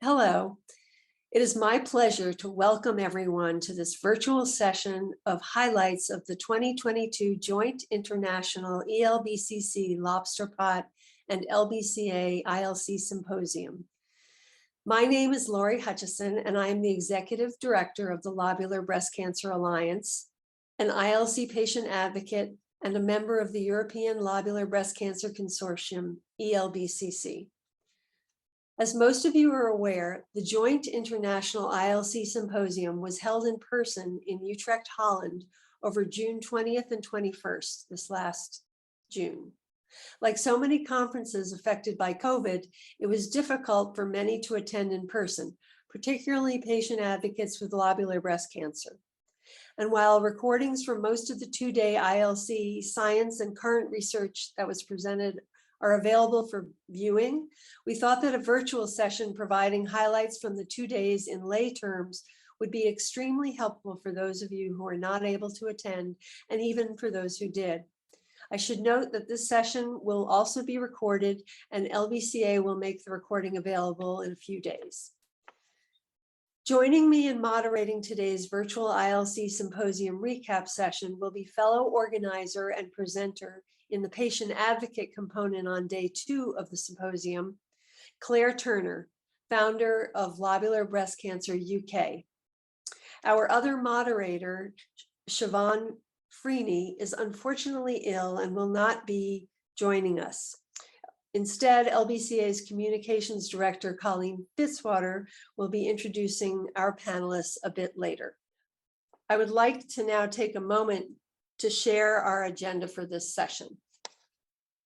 Hello. It is my pleasure to welcome everyone to this virtual session of highlights of the 2022 Joint International ELBCC, Lobsterpot, and LBCA ILC Symposium. My name is Lori Hutchison, and I am the Executive Director of the Lobular Breast Cancer Alliance, an ILC patient advocate, and a member of the European Lobular Breast Cancer Consortium, ELBCC. As most of you are aware, the Joint International ILC Symposium was held in person in Utrecht, Holland, over June 20th and 21st, this last June. Like so many conferences affected by COVID, it was difficult for many to attend in person, particularly patient advocates with lobular breast cancer. And while recordings from most of the two-day ILC science and current research that was presented are available for viewing, we thought that a virtual session providing highlights from the 2 days in lay terms would be extremely helpful for those of you who are not able to attend, and even for those who did. I should note that this session will also be recorded, and LBCA will make the recording available in a few days. Joining me in moderating today's virtual ILC Symposium recap session will be fellow organizer and presenter in the patient advocate component on day 2 of the symposium, Claire Turner, founder of Lobular Breast Cancer UK. Our other moderator, Siobhan Freeney, is unfortunately ill and will not be joining us. Instead, LBCA's Communications Director, Colleen Fitzwater, will be introducing our panelists a bit later. I would like to now take a moment to share our agenda for this session.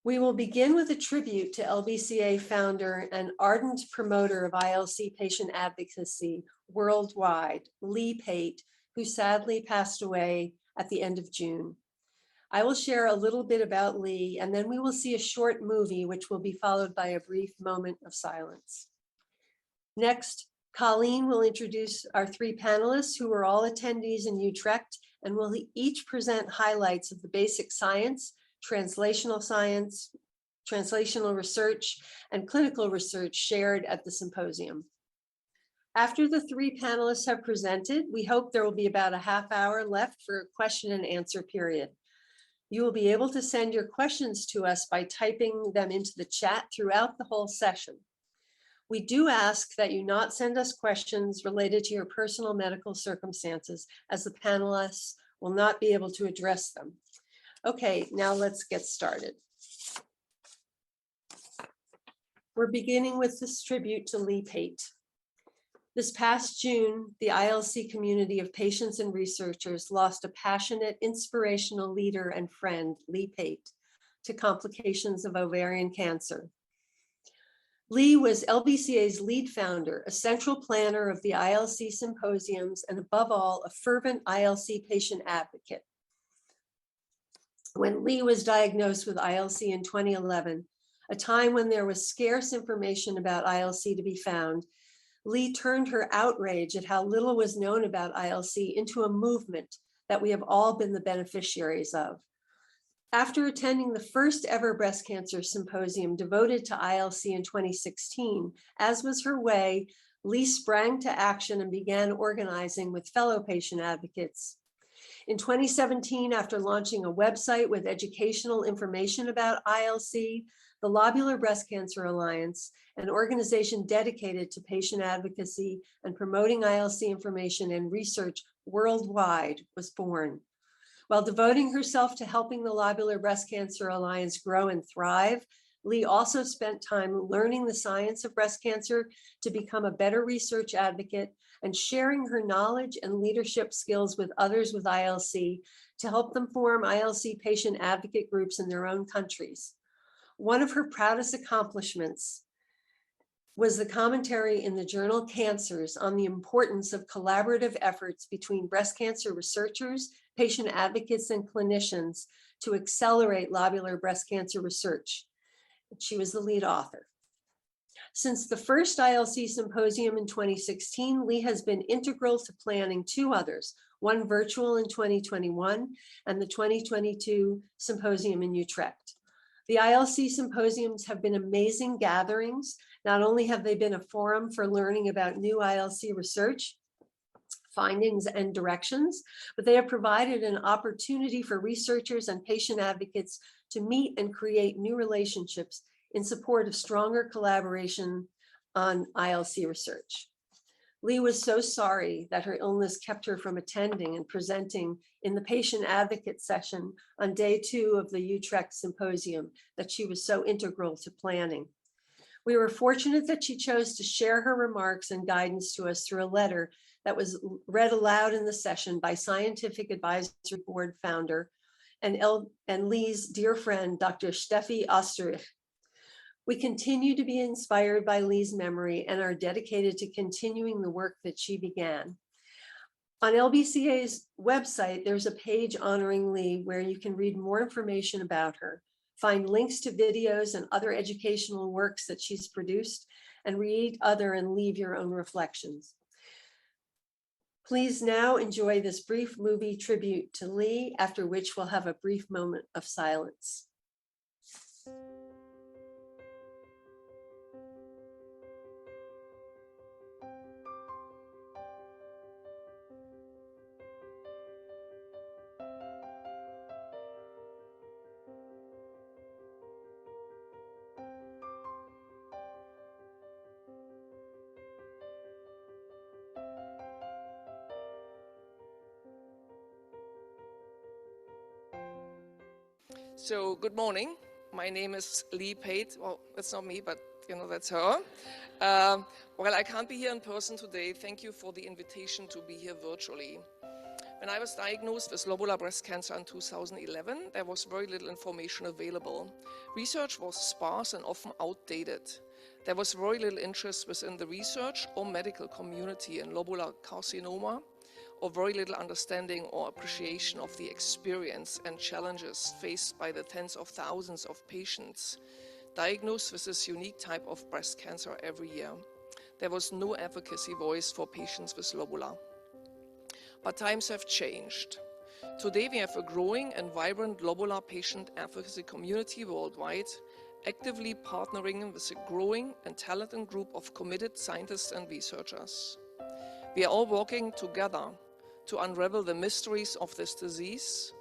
We will begin with a tribute to LBCA founder and ardent promoter of ILC patient advocacy worldwide, Lee Pate, who sadly passed away at the end of June. I will share a little bit about Lee, and then we will see a short movie, which will be followed by a brief moment of silence. Next, Colleen will introduce our 3 panelists who are all attendees in Utrecht and will each present highlights of the basic science, translational research, and clinical research shared at the symposium. After the 3 panelists have presented, we hope there will be about a half hour left for a question and answer period. You will be able to send your questions to us by typing them into the chat throughout the whole session. We do ask that you not send us questions related to your personal medical circumstances, as the panelists will not be able to address them. Okay, now let's get started. We're beginning with this tribute to Lee Pate. This past June, the ILC community of patients and researchers lost a passionate, inspirational leader and friend, Lee Pate, to complications of ovarian cancer. Lee was LBCA's lead founder, a central planner of the ILC symposiums, and above all, a fervent ILC patient advocate. When Lee was diagnosed with ILC in 2011, a time when there was scarce information about ILC to be found, Lee turned her outrage at how little was known about ILC into a movement that we have all been the beneficiaries of. After attending the first ever breast cancer symposium devoted to ILC in 2016, as was her way, Lee sprang to action and began organizing with fellow patient advocates. In 2017, after launching a website with educational information about ILC, the Lobular Breast Cancer Alliance, an organization dedicated to patient advocacy and promoting ILC information and research worldwide, was born. While devoting herself to helping the Lobular Breast Cancer Alliance grow and thrive, Lee also spent time learning the science of breast cancer to become a better research advocate and sharing her knowledge and leadership skills with others with ILC to help them form ILC patient advocate groups in their own countries. One of her proudest accomplishments was the commentary in the journal Cancers on the importance of collaborative efforts between breast cancer researchers, patient advocates, and clinicians to accelerate lobular breast cancer research. She was the lead author. Since the first ILC symposium in 2016, Lee has been integral to planning 2 others, one virtual in 2021 and the 2022 symposium in Utrecht. The ILC symposiums have been amazing gatherings. Not only have they been a forum for learning about new ILC research, findings and directions, but they have provided an opportunity for researchers and patient advocates to meet and create new relationships in support of stronger collaboration on ILC research. Lee was so sorry that her illness kept her from attending and presenting in the patient advocate session on day 2 of the Utrecht Symposium that she was so integral to planning. We were fortunate that she chose to share her remarks and guidance to us through a letter that was read aloud in the session by Scientific Advisory Board founder and Lee's dear friend, Dr. Steffi Osterich. We continue to be inspired by Lee's memory and are dedicated to continuing the work that she began. On LBCA's website, there's a page honoring Lee where you can read more information about her, find links to videos and other educational works that she's produced, and read other and leave your own reflections. Please now enjoy this brief movie tribute to Lee, after which we'll have a brief moment of silence. So good morning. My name is Lee Pate. Well, that's not me, but you know, that's her. Well, I can't be here in person today. Thank you for the invitation to be here virtually. When I was diagnosed with lobular breast cancer in 2011, there was very little information available. Research was sparse and often outdated. There was very little interest within the research or medical community in lobular carcinoma, or very little understanding or appreciation of the experience and challenges faced by the tens of thousands of patients diagnosed with this unique type of breast cancer every year. There was no advocacy voice for patients with lobular. But times have changed. Today we have a growing and vibrant lobular patient advocacy community worldwide, actively partnering with a growing and talented group of committed scientists and researchers. We are all working together to unravel the mysteries of this disease,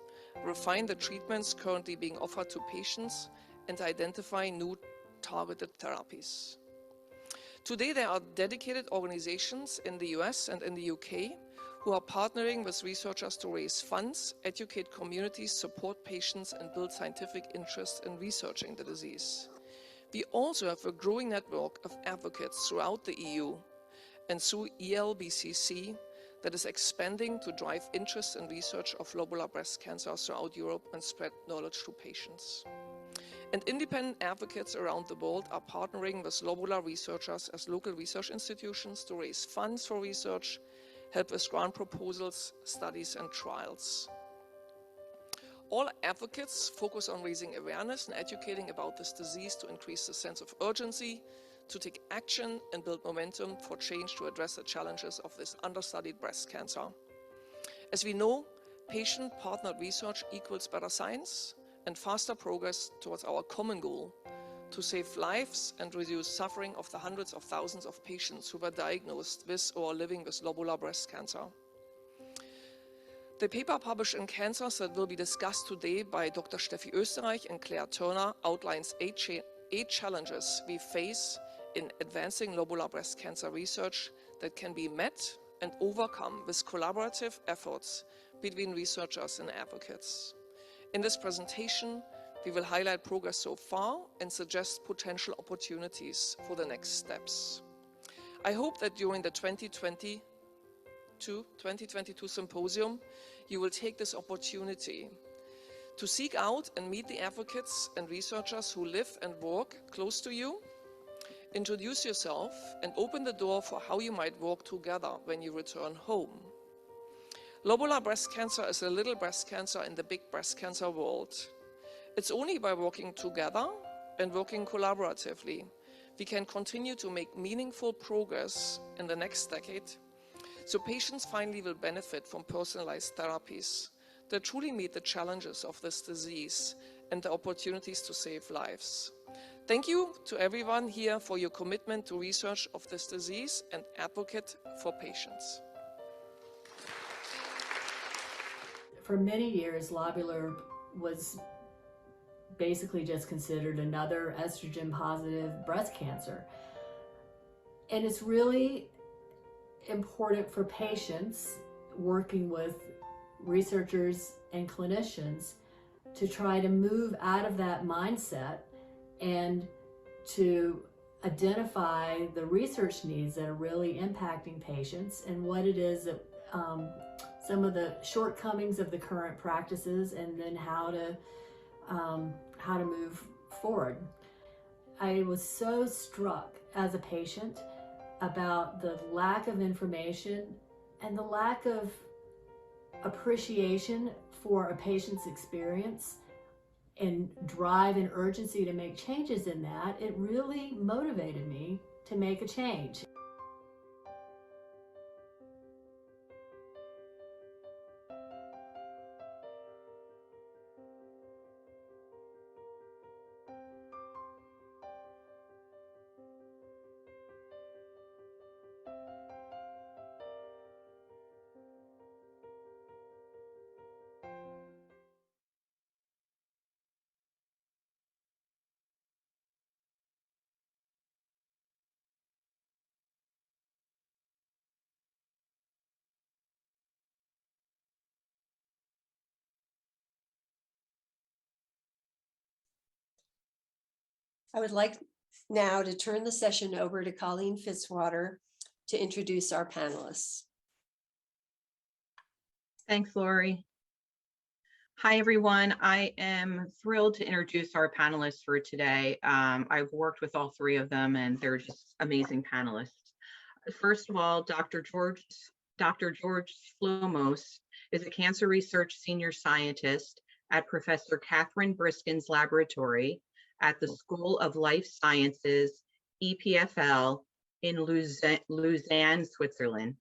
refine the treatments currently being offered to patients, and identify new targeted therapies. Today, there are dedicated organizations in the US and in the UK who are partnering with researchers to raise funds, educate communities, support patients, and build scientific interest in researching the disease. We also have a growing network of advocates throughout the EU and through ELBCC that is expanding to drive interest in research of lobular breast cancer throughout Europe and spread knowledge to patients. And independent advocates around the world are partnering with lobular researchers as local research institutions to raise funds for research, help with grant proposals, studies, and trials. All advocates focus on raising awareness and educating about this disease to increase the sense of urgency, to take action and build momentum for change to address the challenges of this understudied breast cancer. As we know, patient-partnered research equals better science and faster progress towards our common goal to save lives and reduce suffering of the hundreds of thousands of patients who were diagnosed with or living with lobular breast cancer. The paper published in Cancers that will be discussed today by Dr. Steffi Oesterreich and Claire Turner outlines eight challenges we face in advancing lobular breast cancer research that can be met and overcome with collaborative efforts between researchers and advocates. In this presentation, we will highlight progress so far and suggest potential opportunities for the next steps. I hope that during the 2022 Symposium, you will take this opportunity to seek out and meet the advocates and researchers who live and work close to you, introduce yourself, and open the door for how you might work together when you return home. Lobular breast cancer is a little breast cancer in the big breast cancer world. It's only by working together and working collaboratively we can continue to make meaningful progress in the next decade, so patients finally will benefit from personalized therapies that truly meet the challenges of this disease and the opportunities to save lives. Thank you to everyone here for your commitment to research of this disease and advocate for patients. For many years, lobular was basically just considered another estrogen-positive breast cancer. And it's really important for patients working with researchers and clinicians to try to move out of that mindset and to identify the research needs that are really impacting patients and what it is that some of the shortcomings of the current practices, and then how to move forward. I was so struck as a patient about the lack of information and the lack of appreciation for a patient's experience and drive and urgency to make changes in that. It really motivated me to make a change. I would like now to turn the session over to Colleen Fitzwater to introduce our panelists. Thanks, Lori. Hi, everyone. I am thrilled to introduce our panelists for today. I've worked with all three of them, and they're just amazing panelists. First of all, Dr. George Slomos is a cancer research senior scientist at Professor Catherine Briskin's laboratory at the School of Life Sciences, EPFL, in Lausanne, Switzerland.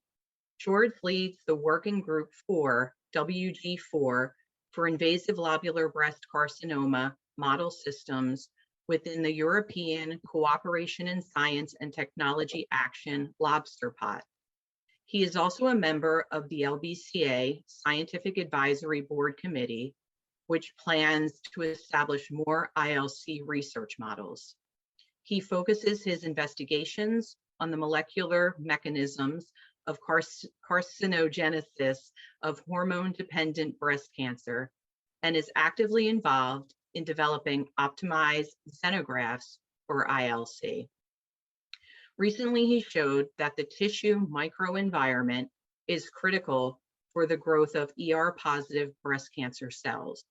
George leads the Working Group 4, WG4, for invasive lobular breast carcinoma model systems within the European Cooperation in Science and Technology Action, Lobsterpot. He is also a member of the LBCA Scientific Advisory Board Committee, which plans to establish more ILC research models. He focuses his investigations on the molecular mechanisms of carcinogenesis of hormone-dependent breast cancer and is actively involved in developing optimized xenografts for ILC. Recently, he showed that the tissue microenvironment is critical for the growth of ER-positive breast cancer cells.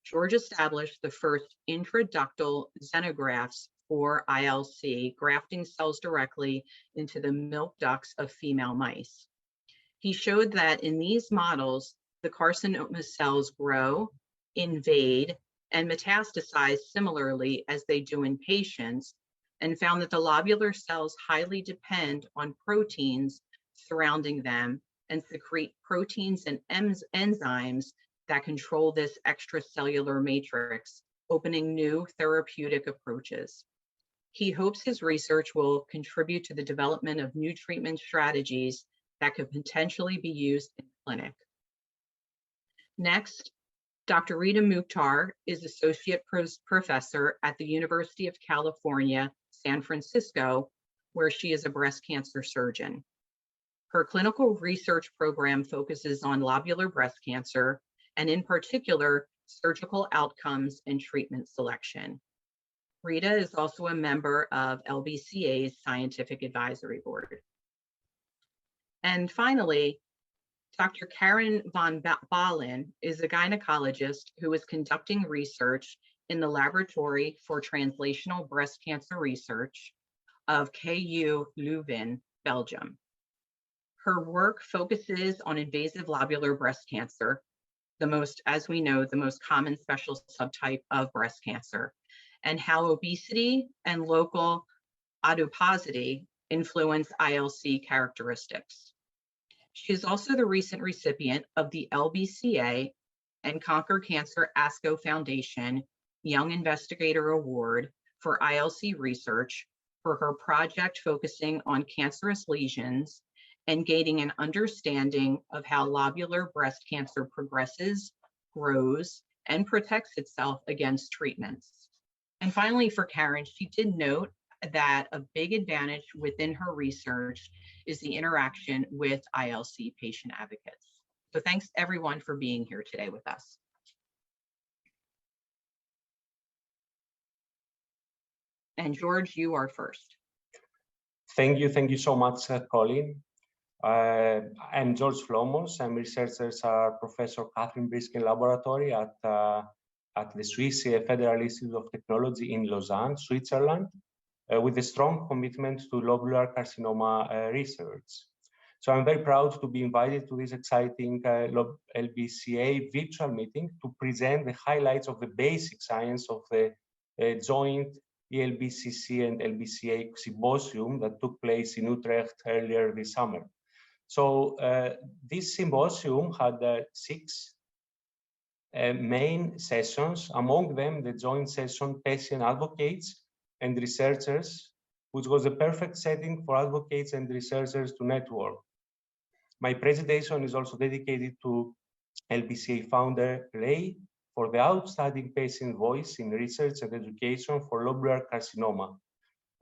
George established the first intraductal xenografts for ILC, grafting cells directly into the milk ducts of female mice. He showed that in these models, the carcinoma cells grow, invade, and metastasize similarly as they do in patients, and found that the lobular cells highly depend on proteins surrounding them and secrete proteins and enzymes that control this extracellular matrix, opening new therapeutic approaches. He hopes his research will contribute to the development of new treatment strategies that could potentially be used in clinic. Next, Dr. Rita Mukhtar is Associate Professor at the University of California, San Francisco, where she is a breast cancer surgeon. Her clinical research program focuses on lobular breast cancer, and in particular, surgical outcomes and treatment selection. Rita is also a member of LBCA's Scientific Advisory Board. And finally, Dr. Karen von Ballen is a gynecologist who is conducting research in the Laboratory for Translational Breast Cancer Research of KU Leuven, Belgium. Her work focuses on invasive lobular breast cancer, as we know, the most common special subtype of breast cancer, and how obesity and local adiposity influence ILC characteristics. She is also the recent recipient of the LBCA and Conquer Cancer ASCO Foundation Young Investigator Award for ILC research for her project focusing on cancerous lesions and gaining an understanding of how lobular breast cancer progresses, grows, and protects itself against treatments. And finally, for Karen, she did note that a big advantage within her research is the interaction with ILC patient advocates. So thanks everyone for being here today with us. And George, you are first. Thank you so much, Colin. I'm George Flomos. I'm researcher at Professor Catherine Briskin Laboratory at the Swiss Federal Institute of Technology in Lausanne, Switzerland, with a strong commitment to lobular carcinoma research. So I'm very proud to be invited to this exciting LBCA virtual meeting to present the highlights of the basic science of the Joint ELBCC and LBCA Symposium that took place in Utrecht earlier this summer. So this symposium had 6 main sessions, among them the joint session Patient Advocates and Researchers, which was a perfect setting for advocates and researchers to network. My presentation is also dedicated to LBCA founder Ray for the outstanding patient voice in research and education for lobular carcinoma.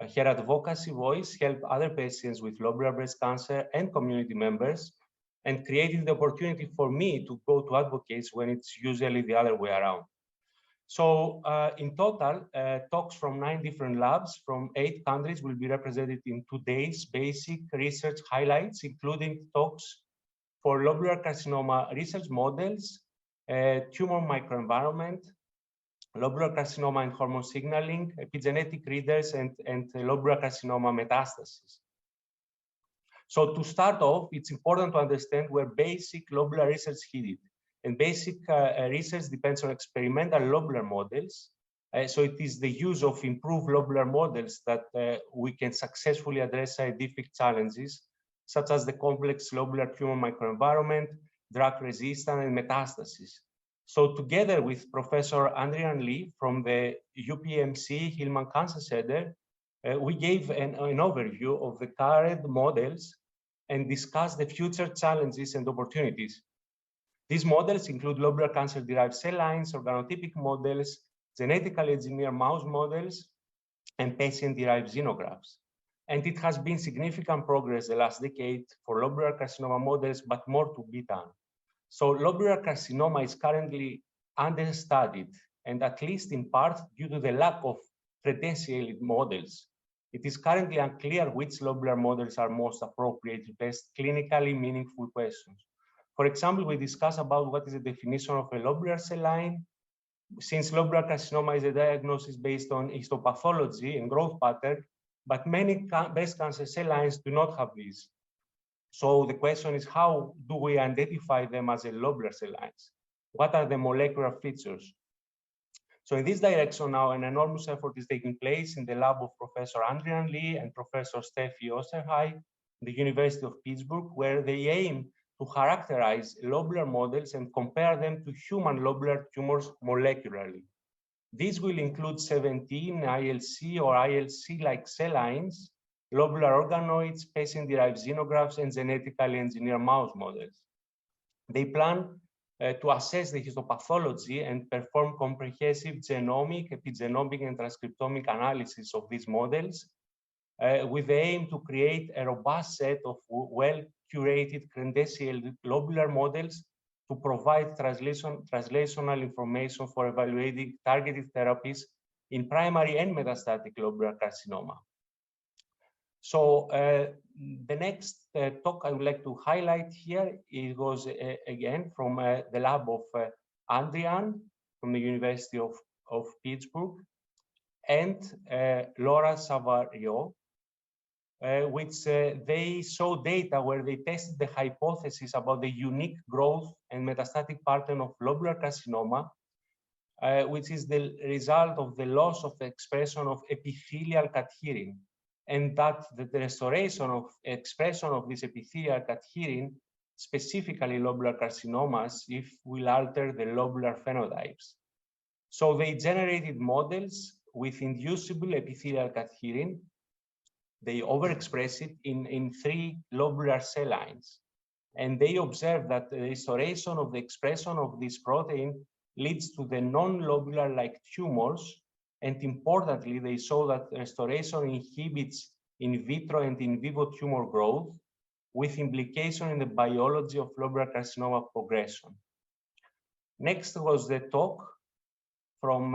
Her advocacy voice helped other patients with lobular breast cancer and community members, and created the opportunity for me to go to advocates when it's usually the other way around. So in total, talks from 9 different labs from 8 countries will be represented in today's basic research highlights, including talks for lobular carcinoma research models, tumor microenvironment, lobular carcinoma and hormone signaling, epigenetic readers, and lobular carcinoma metastases. So to start off, it's important to understand where basic lobular research headed. And basic research depends on experimental lobular models. So it is the use of improved lobular models that we can successfully address scientific challenges, such as the complex lobular tumor microenvironment, drug resistance, and metastases. So together with Professor Andrian Lee from the UPMC Hillman Cancer Center, we gave an overview of the current models and discussed the future challenges and opportunities. These models include lobular cancer-derived cell lines, organotypic models, genetically engineered mouse models, and patient-derived xenografts. And it has been significant progress the last decade for lobular carcinoma models, but more to be done. So lobular carcinoma is currently understudied, and at least in part due to the lack of credentialed models. It is currently unclear which lobular models are most appropriate to test clinically meaningful questions. For example, we discuss about what is the definition of a lobular cell line, since lobular carcinoma is a diagnosis based on histopathology and growth pattern, but many breast cancer cell lines do not have these. So the question is, how do we identify them as a lobular cell lines? What are the molecular features? So in this direction now, an enormous effort is taking place in the lab of Professor Andrian Lee and Professor Steffi Osterhey, the University of Pittsburgh, where they aim to characterize lobular models and compare them to human lobular tumors molecularly. These will include 17 ILC or ILC-like cell lines, lobular organoids, patient-derived xenografts, and genetically engineered mouse models. They plan to assess the histopathology and perform comprehensive genomic, epigenomic, and transcriptomic analysis of these models, with the aim to create a robust set of well-curated credentialed lobular models to provide translational information for evaluating targeted therapies in primary and metastatic lobular carcinoma. So the next talk I would like to highlight here, it was again from the lab of Andrian from the University of Pittsburgh and Laura Savario, which they saw data where they tested the hypothesis about the unique growth and metastatic pattern of lobular carcinoma, which is the result of the loss of the expression of epithelial cadherin, and that the restoration of expression of this epithelial cadherin specifically lobular carcinomas, if we'll alter the lobular phenotypes. So they generated models with inducible epithelial cadherin. They overexpress it in 3 lobular cell lines. And they observed that the restoration of the expression of this protein leads to the non-lobular-like tumors. And importantly, they saw that restoration inhibits in vitro and in vivo tumor growth, with implication in the biology of lobular carcinoma progression. Next was the talk from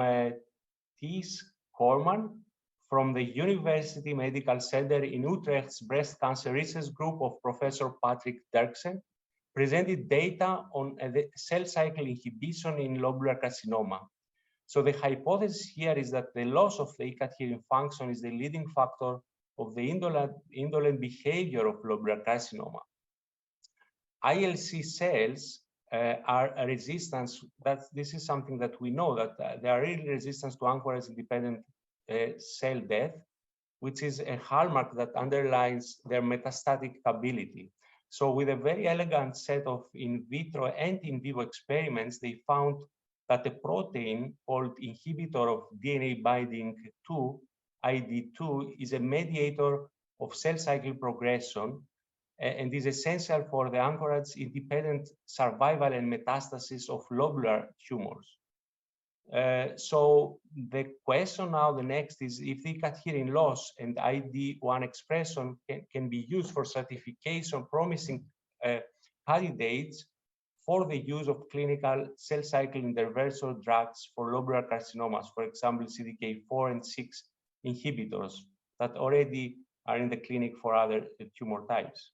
Thijs Koorman from the University Medical Center in Utrecht's Breast Cancer Research Group of Professor Patrick Derksen, presented data on the cell cycle inhibition in lobular carcinoma. So the hypothesis here is that the loss of the cadherin function is the leading factor of the indolent behavior of lobular carcinoma. ILC cells are a resistance. This is something that we know, that they are really resistant to anchorage-independent cell death, which is a hallmark that underlines their metastatic ability. So with a very elegant set of in vitro and in vivo experiments, they found that a protein called inhibitor of DNA binding 2, ID2, is a mediator of cell cycle progression and is essential for the anchorage-independent survival and metastasis of lobular tumors. So the question now, the next is, if the cadherin loss and ID1 expression can be used for certification, promising candidates for the use of clinical cell cycle inverter drugs for lobular carcinomas, for example, CDK4 and 6 inhibitors that already are in the clinic for other tumor types.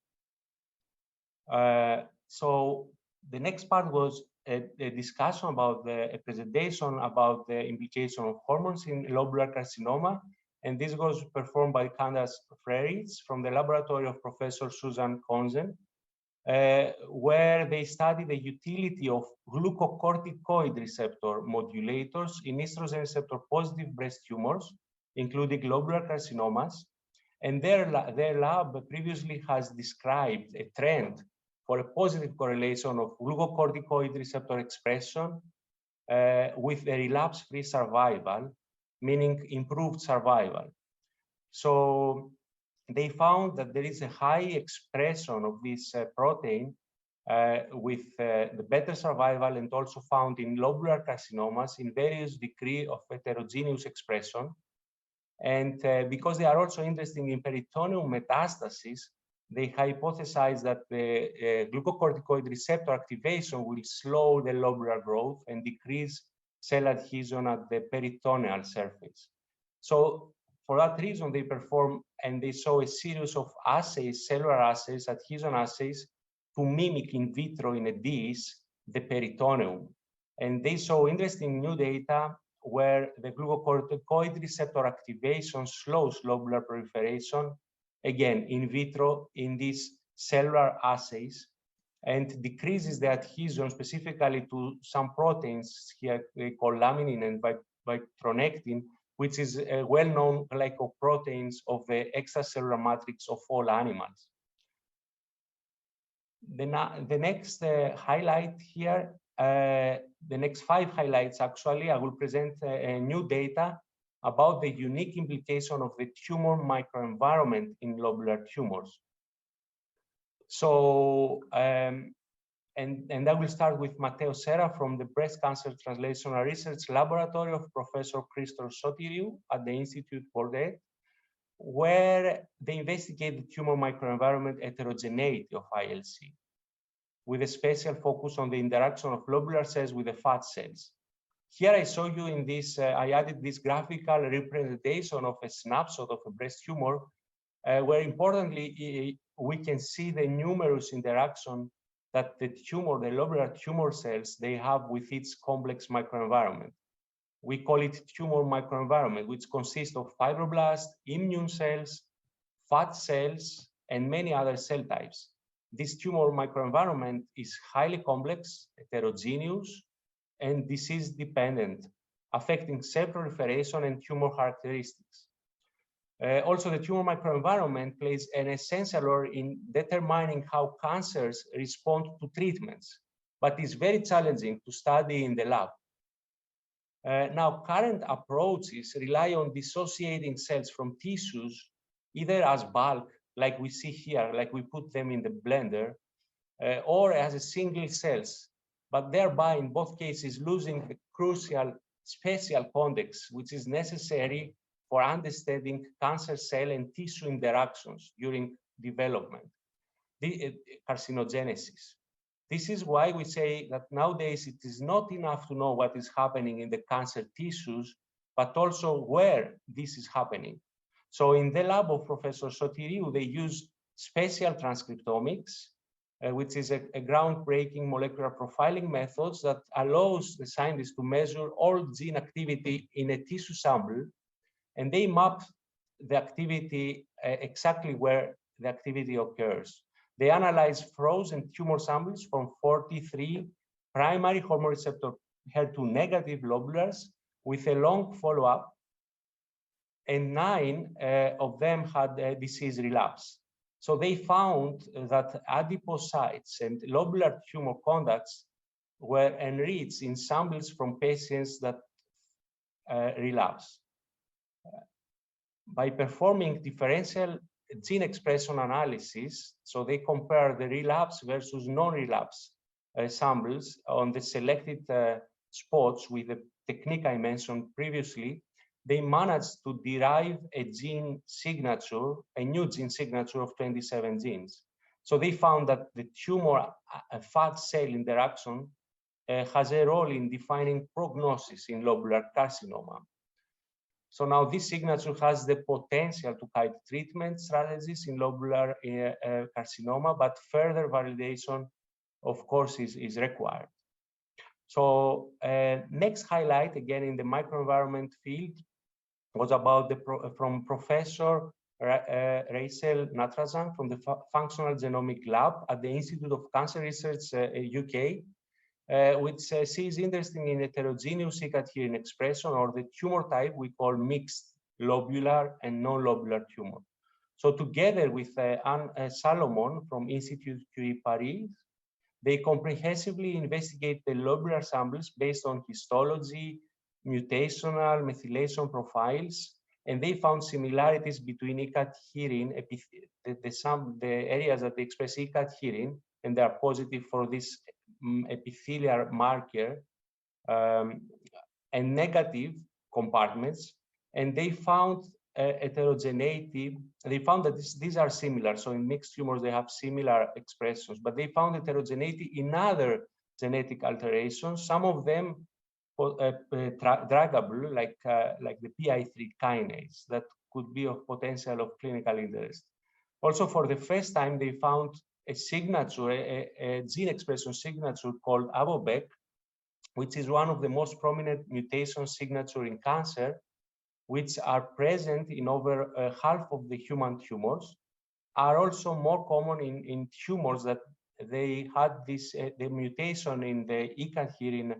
So the next part was a discussion about a presentation about the implication of hormones in lobular carcinoma. And this was performed by Candace Frerichs from the laboratory of Professor Susan Konzen, where they studied the utility of glucocorticoid receptor modulators in estrogen receptor positive breast tumors, including lobular carcinomas. And their lab previously has described a trend for a positive correlation of glucocorticoid receptor expression with a relapse-free survival, meaning improved survival. So they found that there is a high expression of this protein with the better survival, and also found in lobular carcinomas in various degree of heterogeneous expression. And because they are also interested in peritoneal metastasis, they hypothesize that the glucocorticoid receptor activation will slow the lobular growth and decrease cell adhesion at the peritoneal surface. So for that reason, they performed and they saw a series of assays, cellular assays, adhesion assays, to mimic in vitro in a dish the peritoneum. And they saw interesting new data where the glucocorticoid receptor activation slows lobular proliferation, again, in vitro in these cellular assays, and decreases the adhesion specifically to some proteins here called laminin and vitronectin, which is a well-known glycoproteins of the extracellular matrix of all animals. The next highlight here, the next 5 highlights actually, I will present new data about the unique implication of the tumor microenvironment in lobular tumors. So, and I will start with Matteo Serra from the Breast Cancer Translational Research Laboratory of Professor Christos Sotiriou at the Institute Bordet, where they investigate the tumor microenvironment heterogeneity of ILC, with a special focus on the interaction of lobular cells with the fat cells. Here I show you in this, I added this graphical representation of a snapshot of a breast tumor, where importantly, we can see the numerous interaction that the tumor, the lobular tumor cells, they have with its complex microenvironment. We call it tumor microenvironment, which consists of fibroblasts, immune cells, fat cells, and many other cell types. This tumor microenvironment is highly complex, heterogeneous, and disease dependent, affecting cell proliferation and tumor characteristics. Also, the tumor microenvironment plays an essential role in determining how cancers respond to treatments, but it's very challenging to study in the lab. Now, current approaches rely on dissociating cells from tissues, either as bulk, like we see here, like we put them in the blender, or as a single cells, but thereby in both cases losing the crucial spatial context, which is necessary for understanding cancer cell and tissue interactions during development, the carcinogenesis. This is why we say that nowadays it is not enough to know what is happening in the cancer tissues, but also where this is happening. So in the lab of Professor Sotiriou, they use spatial transcriptomics, which is a groundbreaking molecular profiling methods that allows the scientists to measure all gene activity in a tissue sample, and they map the activity exactly where the activity occurs. They analyze frozen tumor samples from 43 primary hormone receptor HER2 negative lobulars with a long follow-up, and 9 of them had a disease relapse. So they found that adipocytes and lobular tumor contacts were enriched in samples from patients that relapse. By performing differential gene expression analysis, so they compare the relapse versus non-relapse samples on the selected spots with the technique I mentioned previously, they managed to derive a gene signature, a new gene signature of 27 genes. So they found that the tumor fat cell interaction has a role in defining prognosis in lobular carcinoma. So now this signature has the potential to guide treatment strategies in lobular carcinoma, but further validation, of course, is required. So next highlight, again, in the microenvironment field, was about from Professor Rachel Natarajan from the Functional Genomic Lab at the Institute of Cancer Research, UK, which sees interesting in heterogeneous ICAT-hearing expression, or the tumor type we call mixed lobular and non-lobular tumor. So together with Anne Salomon from Institut Curie Paris, they comprehensively investigate the lobular samples based on histology, mutational methylation profiles, and they found similarities between ICAT-hearing, the areas that they express ICAT-hearing, and they are positive for this epithelial marker, and negative compartments, and they found heterogeneity. They found that these are similar. So in mixed tumors, they have similar expressions, but they found heterogeneity in other genetic alterations, some of them druggable, like the PI3 kinase, that could be of potential of clinical interest. Also, for the first time, they found a signature, a gene expression signature called ABOBEC, which is one of the most prominent mutation signature in cancer, which are present in over half of the human tumors, are also more common in tumors that they had this the mutation in the ICAT-hearing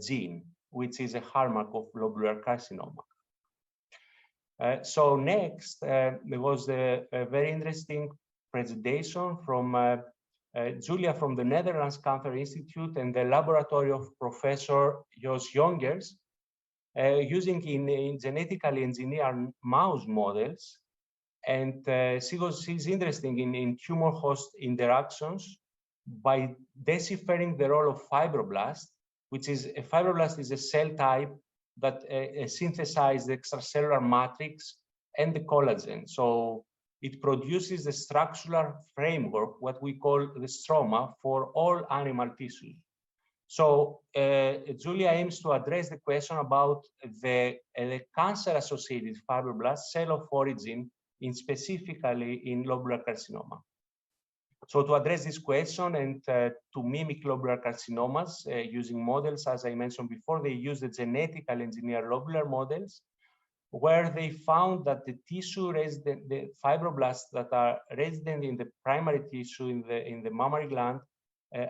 gene, which is a hallmark of lobular carcinoma. So next, there was a very interesting presentation from Julia from the Netherlands Cancer Institute and the laboratory of Professor Jos Jongers, using in genetically engineered mouse models. And she's interested in tumor host interactions by deciphering the role of fibroblast, which is a fibroblast is a cell type that synthesizes the extracellular matrix and the collagen. So it produces the structural framework, what we call the stroma, for all animal tissues. So Julia aims to address the question about the cancer-associated fibroblast cell of origin, specifically in lobular carcinoma. So to address this question and to mimic lobular carcinomas using models, as I mentioned before, they use the genetically engineered lobular models, where they found that the tissue resident, the fibroblasts that are resident in the primary tissue in the mammary gland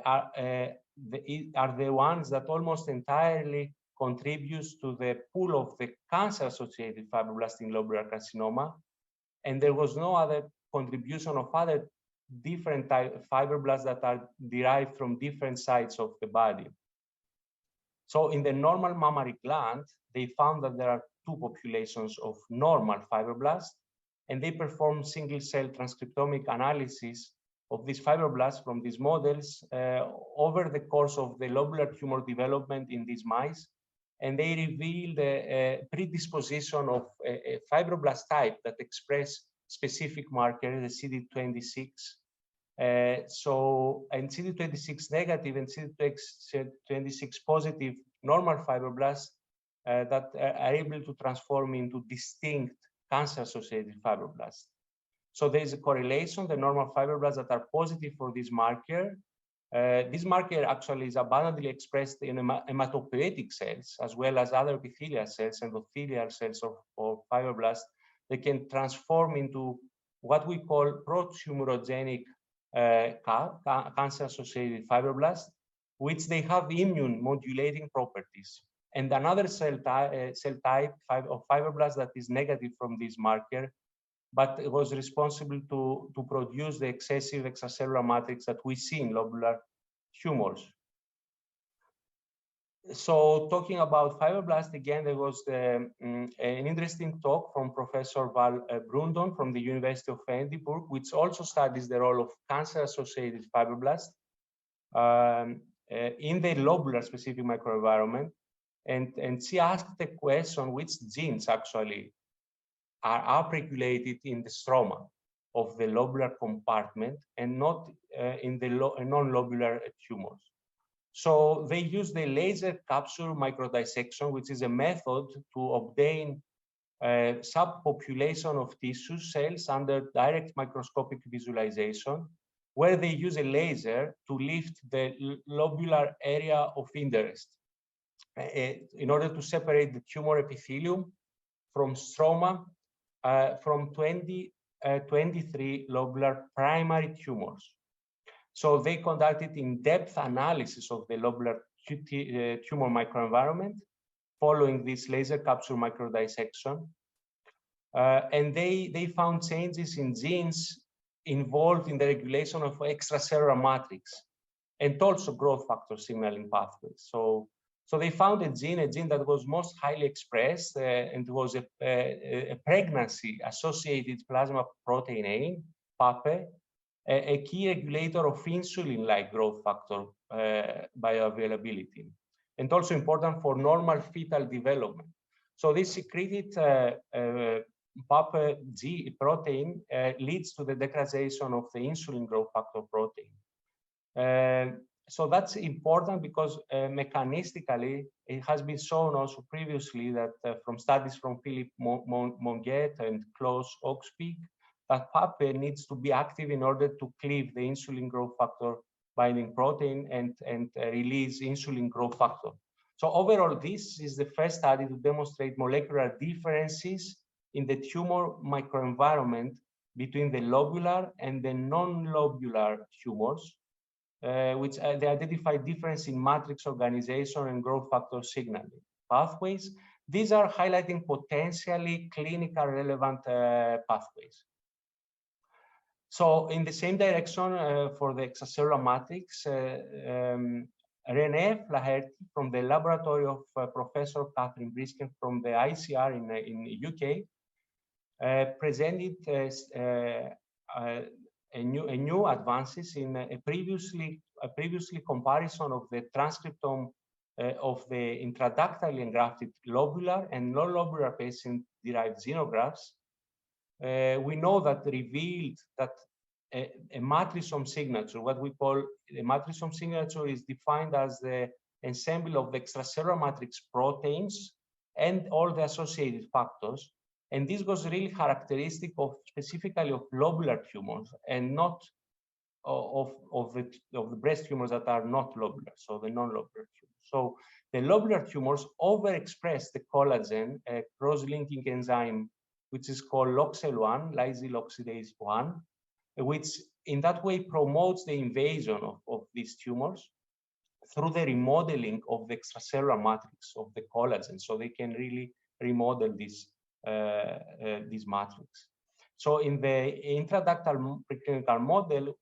are the ones that almost entirely contributes to the pool of the cancer-associated fibroblasts in lobular carcinoma, and there was no other contribution of other different type fibroblasts that are derived from different sites of the body. So in the normal mammary gland, they found that there are two populations of normal fibroblasts, and they performed single-cell transcriptomic analysis of these fibroblasts from these models over the course of the lobular tumor development in these mice. And they revealed a predisposition of a fibroblast type that express specific marker, the CD26. And CD26 negative and CD26 positive normal fibroblasts that are able to transform into distinct cancer-associated fibroblasts. So there is a correlation, the normal fibroblasts that are positive for this marker. This marker actually is abundantly expressed in hematopoietic cells, as well as other epithelial cells, endothelial cells of fibroblasts. They can transform into what we call pro-tumorigenic cancer-associated fibroblasts, which they have immune modulating properties. And another cell type of fibroblasts that is negative from this marker, but it was responsible to produce the excessive extracellular matrix that we see in lobular tumors. So talking about fibroblasts, again, there was an interesting talk from Professor Val Brundon from the University of Edinburgh, which also studies the role of cancer-associated fibroblasts in the lobular specific microenvironment. And she asked the question, which genes actually are upregulated in the stroma of the lobular compartment and not in the non-lobular tumors. So they use the laser capsule microdissection, which is a method to obtain subpopulation of tissue cells under direct microscopic visualization, where they use a laser to lift the lobular area of interest in order to separate the tumor epithelium from stroma from 23 lobular primary tumors. So they conducted in-depth analysis of the lobular tumor microenvironment following this laser capsule microdissection. And they found changes in genes involved in the regulation of extracellular matrix and also growth factor signaling pathways. So they found a gene that was most highly expressed and was a pregnancy-associated plasma protein A, PAPE, a key regulator of insulin-like growth factor bioavailability, and also important for normal fetal development. So this secreted PAPE G protein leads to the degradation of the insulin growth factor protein. So that's important because mechanistically, it has been shown also previously that from studies from Philip Monguet and Klaus Oxpeak, that PAPE needs to be active in order to cleave the insulin growth factor binding protein and release insulin growth factor. So overall, this is the first study to demonstrate molecular differences in the tumor microenvironment between the lobular and the non-lobular tumors, which they identify difference in matrix organization and growth factor signaling pathways. These are highlighting potentially clinical relevant pathways. So in the same direction for the extracellular matrix, René Flaherty from the laboratory of Professor Catherine Briskin from the ICR in UK presented a new advances in a previously comparison of the transcriptome of the intraductally engrafted lobular and non-lobular patient-derived xenografts. We know that revealed that a matrisome signature, what we call a matrisome signature, is defined as the ensemble of the extracellular matrix proteins and all the associated factors. And this was really characteristic of specifically of lobular tumors and not of the breast tumors that are not lobular, so the non-lobular tumors. So the lobular tumors overexpress the collagen cross-linking enzyme, which is called LOXL1, lysyl oxidase 1, which in that way promotes the invasion of these tumors through the remodeling of the extracellular matrix of the collagen, so they can really remodel this matrix. So in the intraductal preclinical model,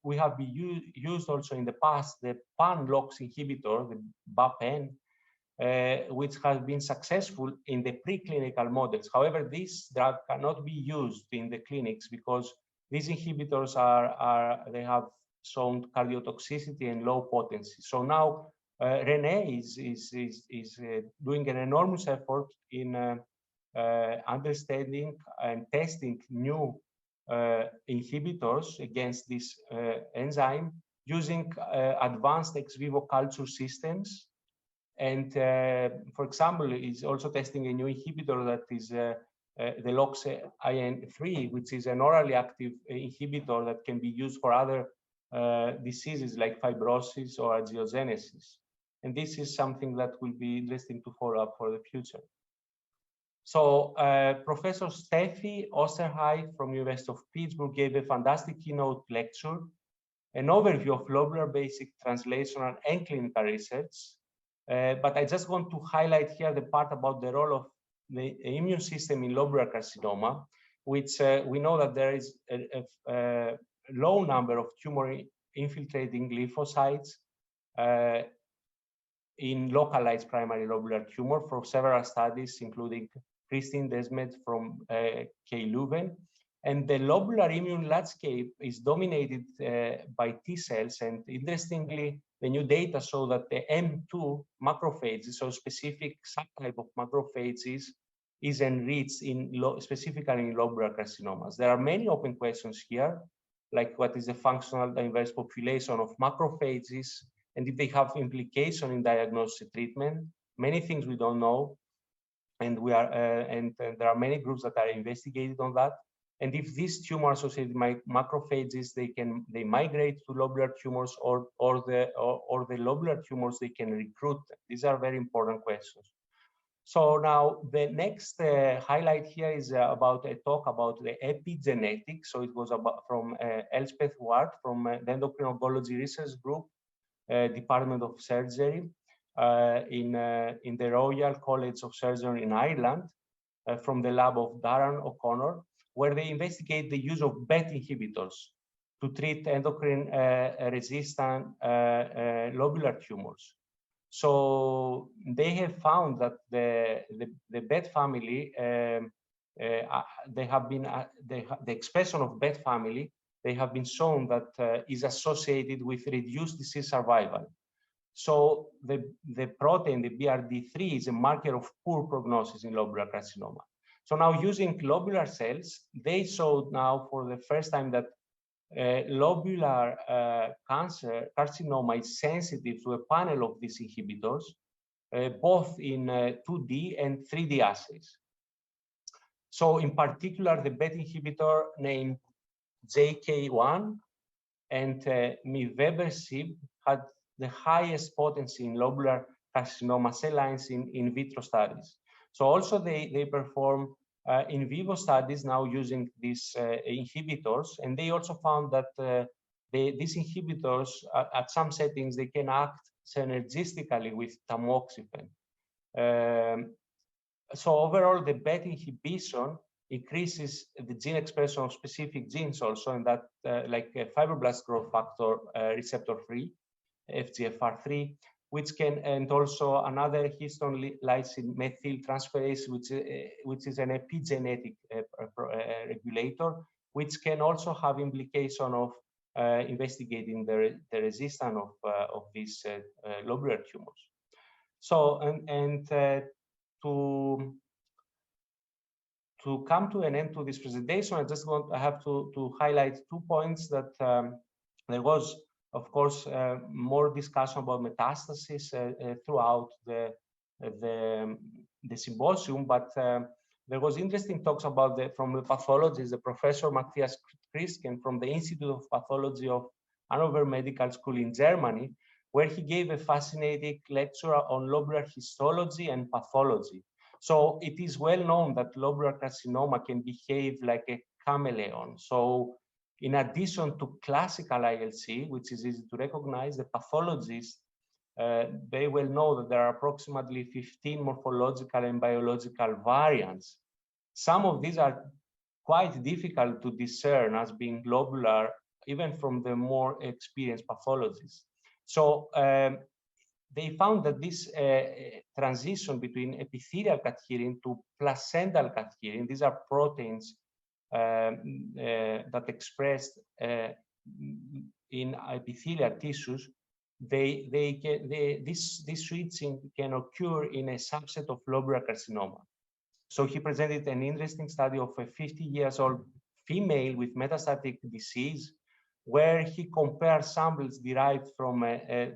we have used also in the past the pan-LOX inhibitor, the BAPN, which has been successful in the preclinical models. However, this drug cannot be used in the clinics because these inhibitors they have shown cardiotoxicity and low potency. So now René is doing an enormous effort in understanding and testing new inhibitors against this enzyme using advanced ex vivo culture systems. And for example, is also testing a new inhibitor that is the LOX-IN3, which is an orally active inhibitor that can be used for other diseases like fibrosis or angiogenesis. And this is something that will be interesting to follow up for the future. So Professor Steffi Osterheim from University of Pittsburgh gave a fantastic keynote lecture, an overview of lobular basic translational and clinical research. But I just want to highlight here the part about the role of the immune system in lobular carcinoma, which we know that there is a low number of tumor infiltrating lymphocytes in localized primary lobular tumor for several studies, including Christine Desmet from K. Leuven. And the lobular immune landscape is dominated by T cells. And interestingly, the new data show that the M2 macrophages, so specific subtype of macrophages, is enriched in specifically in lobular carcinomas. There are many open questions here, like what is the functional diverse population of macrophages, and if they have implication in diagnosis and treatment. Many things we don't know, and there are many groups that are investigated on that. And if these tumor-associated macrophages, they migrate to lobular tumors, or the lobular tumors they can recruit. These are very important questions. So now the next highlight here is about a talk about the epigenetics. So it was about from Elspeth Ward from the Endocrine Oncology Research Group, Department of Surgery in the Royal College of Surgery in Ireland, from the lab of Darren O'Connor, where they investigate the use of BET inhibitors to treat endocrine resistant lobular tumors. So they have found that the BET family, the expression of BET family, they have been shown that is associated with reduced disease survival. So the protein, the BRD3, is a marker of poor prognosis in lobular carcinoma. So now using lobular cells, they showed now for the first time that lobular carcinoma is sensitive to a panel of these inhibitors, both in 2D and 3D assays. So in particular, the BET inhibitor named JK1 and Invasive had the highest potency in lobular carcinoma cell lines in vitro studies. So also they perform in vivo studies now using these inhibitors, and they also found that these inhibitors at some settings, they can act synergistically with tamoxifen. So overall, the BET inhibition increases the gene expression of specific genes also, and that like fibroblast growth factor receptor 3, FGFR3, which can, and also another histone lysine methyltransferase, which is an epigenetic regulator, which can also have implication of investigating the resistance of these lobular tumors. So, to come to an end to this presentation, I have to highlight 2 points that there was, of course, more discussion about metastasis throughout the symposium, but there was interesting talks about from the pathologists, the Professor Matthias Krisken from the Institute of Pathology of Hannover Medical School in Germany, where he gave a fascinating lecture on lobular histology and pathology. So it is well known that lobular carcinoma can behave like a chameleon. So in addition to classical ILC, which is easy to recognize, the pathologists very well know that there are approximately 15 morphological and biological variants. Some of these are quite difficult to discern as being lobular, even from the more experienced pathologists. So they found that this transition between epithelial cadherin to placental cadherin, these are proteins that expressed in epithelial tissues, this switching can occur in a subset of lobular carcinoma. So he presented an interesting study of a 50-year-old female with metastatic disease, where he compared samples derived from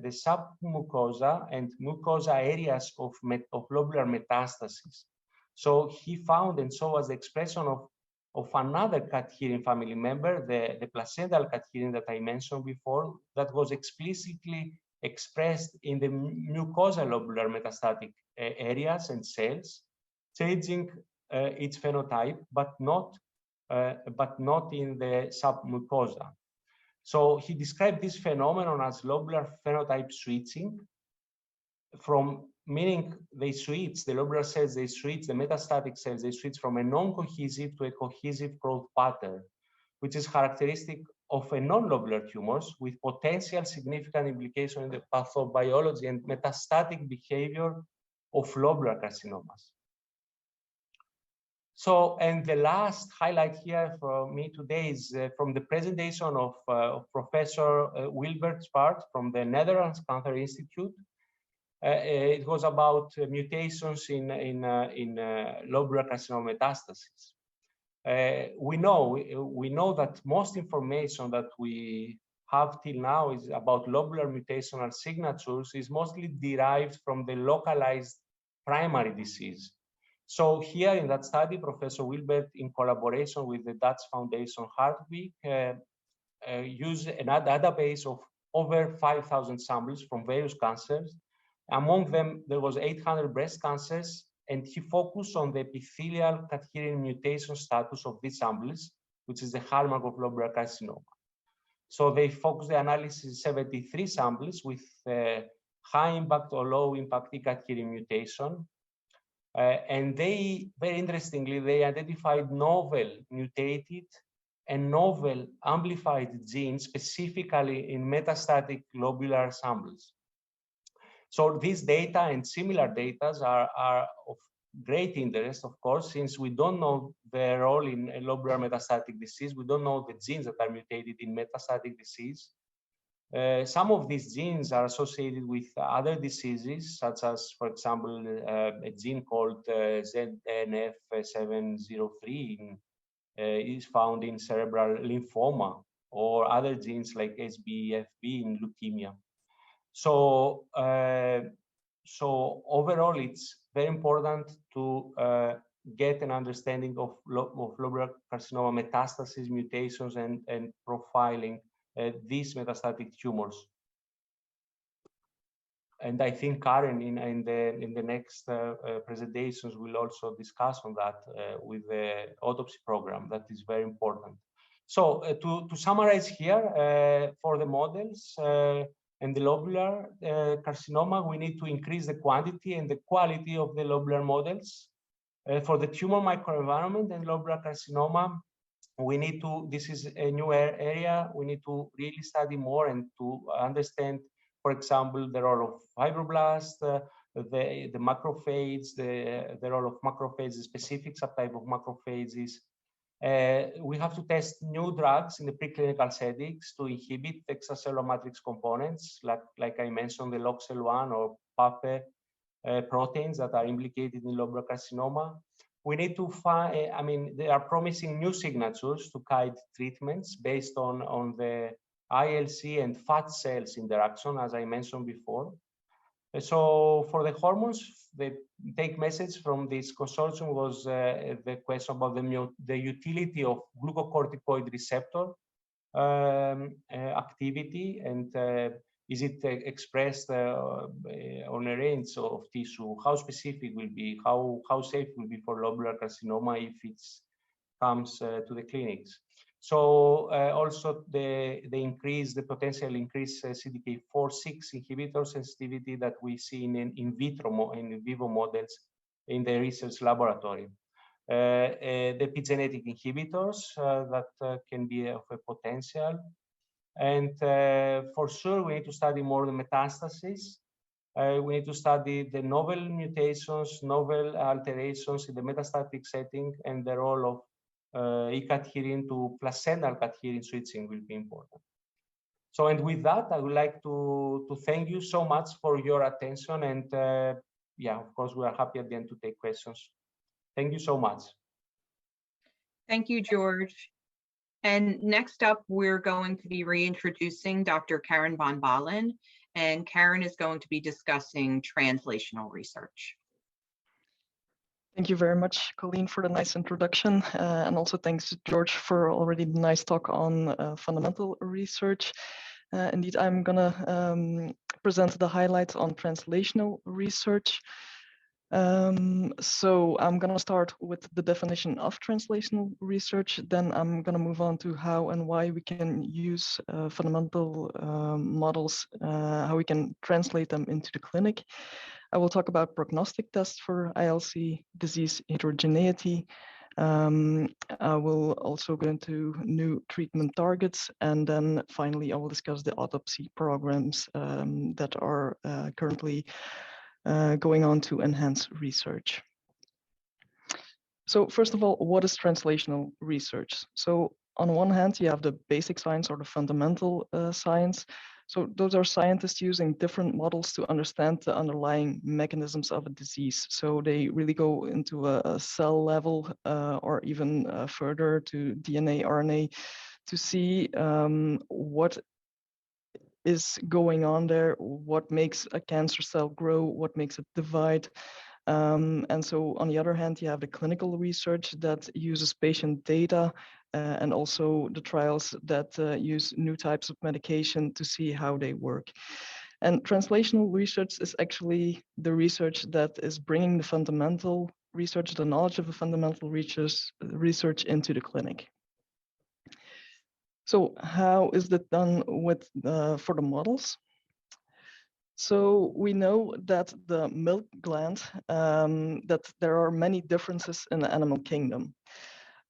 the submucosa and mucosa areas of lobular metastasis. So he found and saw as the expression of another cadherin family member, the placental cadherin that I mentioned before, that was explicitly expressed in the mucosal lobular metastatic areas and cells, changing its phenotype, but not in the submucosa. So he described this phenomenon as lobular phenotype switching, from meaning they switch, the lobular cells, they switch, the metastatic cells, they switch from a non-cohesive to a cohesive growth pattern, which is characteristic of a non-lobular tumors with potential significant implication in the pathobiology and metastatic behavior of lobular carcinomas. So, and the last highlight here for me today is from the presentation of Professor Wilbert Spart from the Netherlands Cancer Institute. It was about mutations in lobular carcinoma metastases. We know that most information that we have till now is about lobular mutational signatures is mostly derived from the localized primary disease. So here in that study, Professor Wilbert, in collaboration with the Dutch Foundation Hartwig, used a database of over 5,000 samples from various cancers. Among them, there was 800 breast cancers, and he focused on the epithelial cadherin mutation status of these samples, which is the hallmark of lobular carcinoma. So they focused the analysis on 73 samples with high impact or low impact cadherin mutation. And they, very interestingly, they identified novel mutated and novel amplified genes specifically in metastatic lobular samples. So these data and similar data are of great interest, of course, since we don't know the role in lobular metastatic disease. We don't know the genes that are mutated in metastatic disease. Some of these genes are associated with other diseases, such as, for example, a gene called ZNF703 is found in cerebral lymphoma, or other genes like SBFB in leukemia. So, so overall, it's very important to get an understanding of lobular carcinoma metastasis, mutations, and profiling these metastatic tumors. And I think Karen in the next presentations will also discuss on that with the autopsy program. That is very important. So to summarize here, for the models and the lobular carcinoma, we need to increase the quantity and the quality of the lobular models. For the tumor microenvironment and lobular carcinoma, we need to, this is a new area, we need to really study more and to understand, for example, the role of fibroblasts, the macrophages, the role of macrophages, specific subtype of macrophages. We have to test new drugs in the preclinical settings to inhibit extracellular matrix components, like I mentioned, the LOXL1 or PAPE proteins that are implicated in lobular carcinoma. We need to find, I mean, there are promising new signatures to guide treatments based on the ILC and fat cells interaction, as I mentioned before. So for the hormones, the take message from this consortium was the question about the utility of glucocorticoid receptor activity, and is it expressed on a range of tissue? How specific will be? How safe will be for lobular carcinoma if it comes to the clinics? So also the potential increase CDK4/6 inhibitor sensitivity that we see in vitro, in vivo models in the research laboratory. the epigenetic inhibitors that can be of a potential. And for sure, we need to study more the metastases. We need to study the novel mutations, novel alterations in the metastatic setting, and the role of E-cadherin to placental cadherin switching will be important. So, and with that, I would like to thank you so much for your attention. And yeah, of course, we are happy at the end to take questions. Thank you so much. Thank you, George. And next up, we're going to be reintroducing Dr. Karen von Balen, and Karen is going to be discussing translational research. Thank you very much, Colleen, for the nice introduction. And also thanks, George, for already the nice talk on fundamental research. Indeed, I'm gonna present the highlights on translational research. So I'm gonna start with the definition of translational research. Then I'm gonna move on to how and why we can use fundamental models, how we can translate them into the clinic. I will talk about prognostic tests for ILC, disease heterogeneity. I will also go into new treatment targets, and then finally I will discuss the autopsy programs that are currently going on to enhance research. So first of all, what is translational research? So on one hand, you have the basic science or the fundamental science. So those are scientists using different models to understand the underlying mechanisms of a disease. So they really go into a cell level or even further to DNA, RNA to see what is going on there, what makes a cancer cell grow, what makes it divide. And so on the other hand, you have the clinical research that uses patient data and also the trials that use new types of medication to see how they work. And translational research is actually the research that is bringing the fundamental research, the knowledge of the fundamental research into the clinic. So how is that done with for the models? So we know that the milk gland, that there are many differences in the animal kingdom.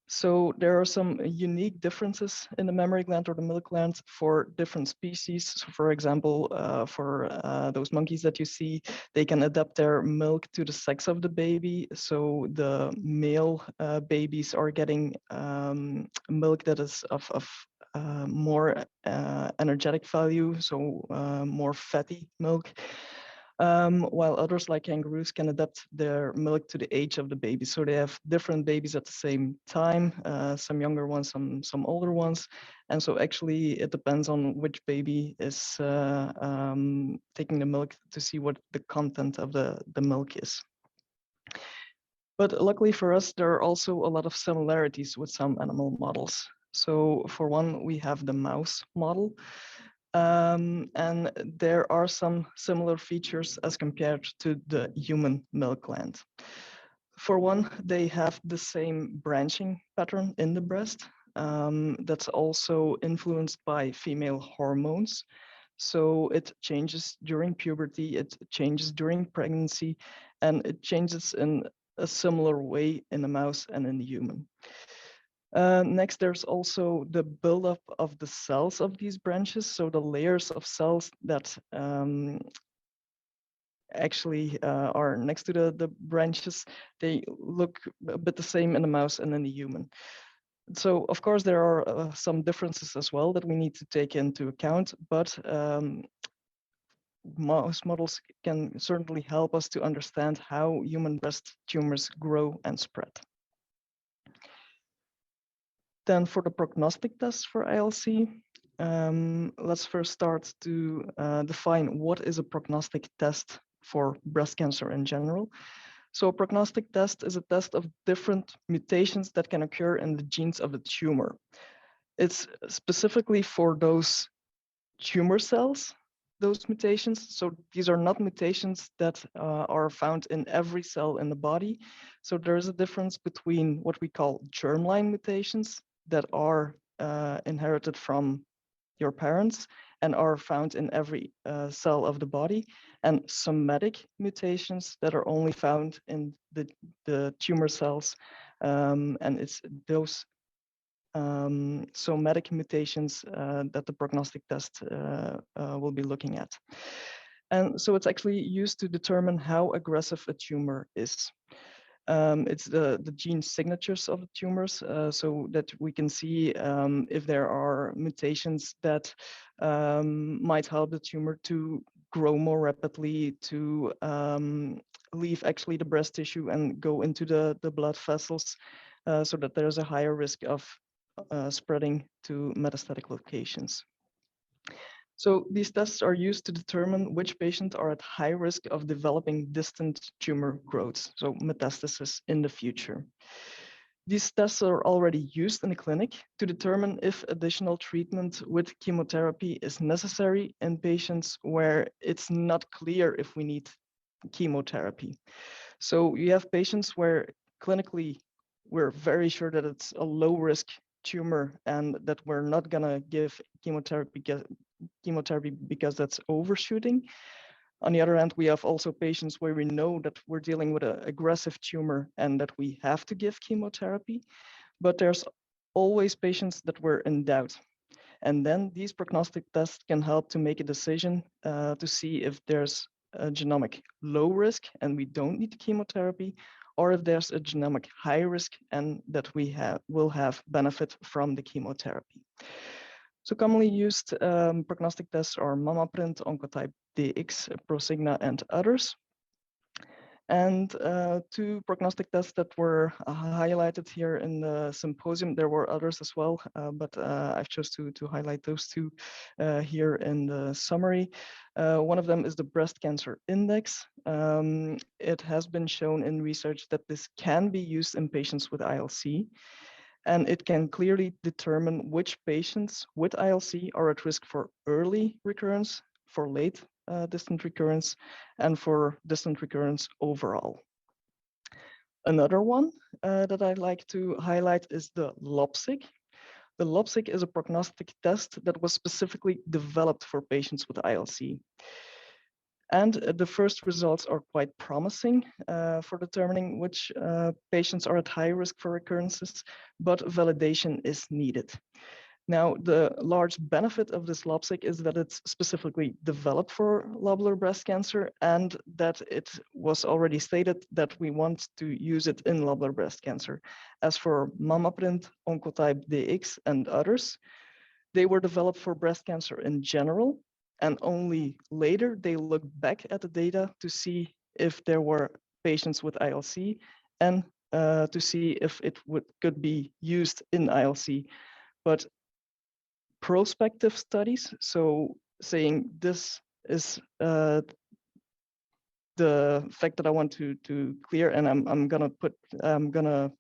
So there are some unique differences in the mammary gland or the milk gland for different species. So for example, for those monkeys that you see, they can adapt their milk to the sex of the baby. So the male babies are getting milk that is of more energetic value, so more fatty milk. While others like kangaroos can adapt their milk to the age of the baby. So they have different babies at the same time, some younger ones, some older ones. And so actually it depends on which baby is taking the milk to see what the content of the milk is. But luckily for us, there are also a lot of similarities with some animal models. So for one, we have the mouse model. And there are some similar features as compared to the human milk gland. For one, they have the same branching pattern in the breast that's also influenced by female hormones. So it changes during puberty, it changes during pregnancy, and it changes in a similar way in the mouse and in the human. Next, there's also the buildup of the cells of these branches. So the layers of cells that actually are next to the branches, they look a bit the same in the mouse and in the human. So of course, there are some differences as well that we need to take into account, but mouse models can certainly help us to understand how human breast tumors grow and spread. Then for the prognostic tests for ILC, let's first start to define what is a prognostic test for breast cancer in general. So a prognostic test is a test of different mutations that can occur in the genes of the tumor. It's specifically for those tumor cells, those mutations. So these are not mutations that are found in every cell in the body. So there is a difference between what we call germline mutations that are inherited from your parents and are found in every cell of the body, and somatic mutations that are only found in the tumor cells And it's those somatic mutations that the prognostic test will be looking at. And so it's actually used to determine how aggressive a tumor is. It's the gene signatures of the tumors, so that we can see if there are mutations that might help the tumor to grow more rapidly, to leave actually the breast tissue and go into the blood vessels, so that there's a higher risk of spreading to metastatic locations. So these tests are used to determine which patients are at high risk of developing distant tumor growths, so metastasis in the future. These tests are already used in the clinic to determine if additional treatment with chemotherapy is necessary in patients where it's not clear if we need chemotherapy. So you have patients where clinically we're very sure that it's a low risk tumor and that we're not gonna give chemotherapy because that's overshooting. On the other hand, we have also patients where we know that we're dealing with an aggressive tumor and that we have to give chemotherapy, but there's always patients that we're in doubt. And then these prognostic tests can help to make a decision to see if there's a genomic low risk and we don't need chemotherapy, or if there's a genomic high risk and that we will have benefit from the chemotherapy. So commonly used prognostic tests are MammaPrint, Oncotype DX, Prosigna, and others. And two prognostic tests that were highlighted here in the symposium. There were others as well, but I've chosen to highlight those two here in the summary. One of them is the breast cancer index. It has been shown in research that this can be used in patients with ILC. And it can clearly determine which patients with ILC are at risk for early recurrence, for late distant recurrence, and for distant recurrence overall. Another one that I'd like to highlight is the LBCA. The LBCA is a prognostic test that was specifically developed for patients with ILC. And the first results are quite promising for determining which patients are at high risk for recurrences, but validation is needed. Now, the large benefit of this LBCA is that it's specifically developed for lobular breast cancer and that it was already stated that we want to use it in lobular breast cancer. As for MammaPrint, Oncotype DX, and others, they were developed for breast cancer in general, and only later they looked back at the data to see if there were patients with ILC and to see if it could be used in ILC. But prospective studies, so saying this is the fact that I want to clear, and I'm gonna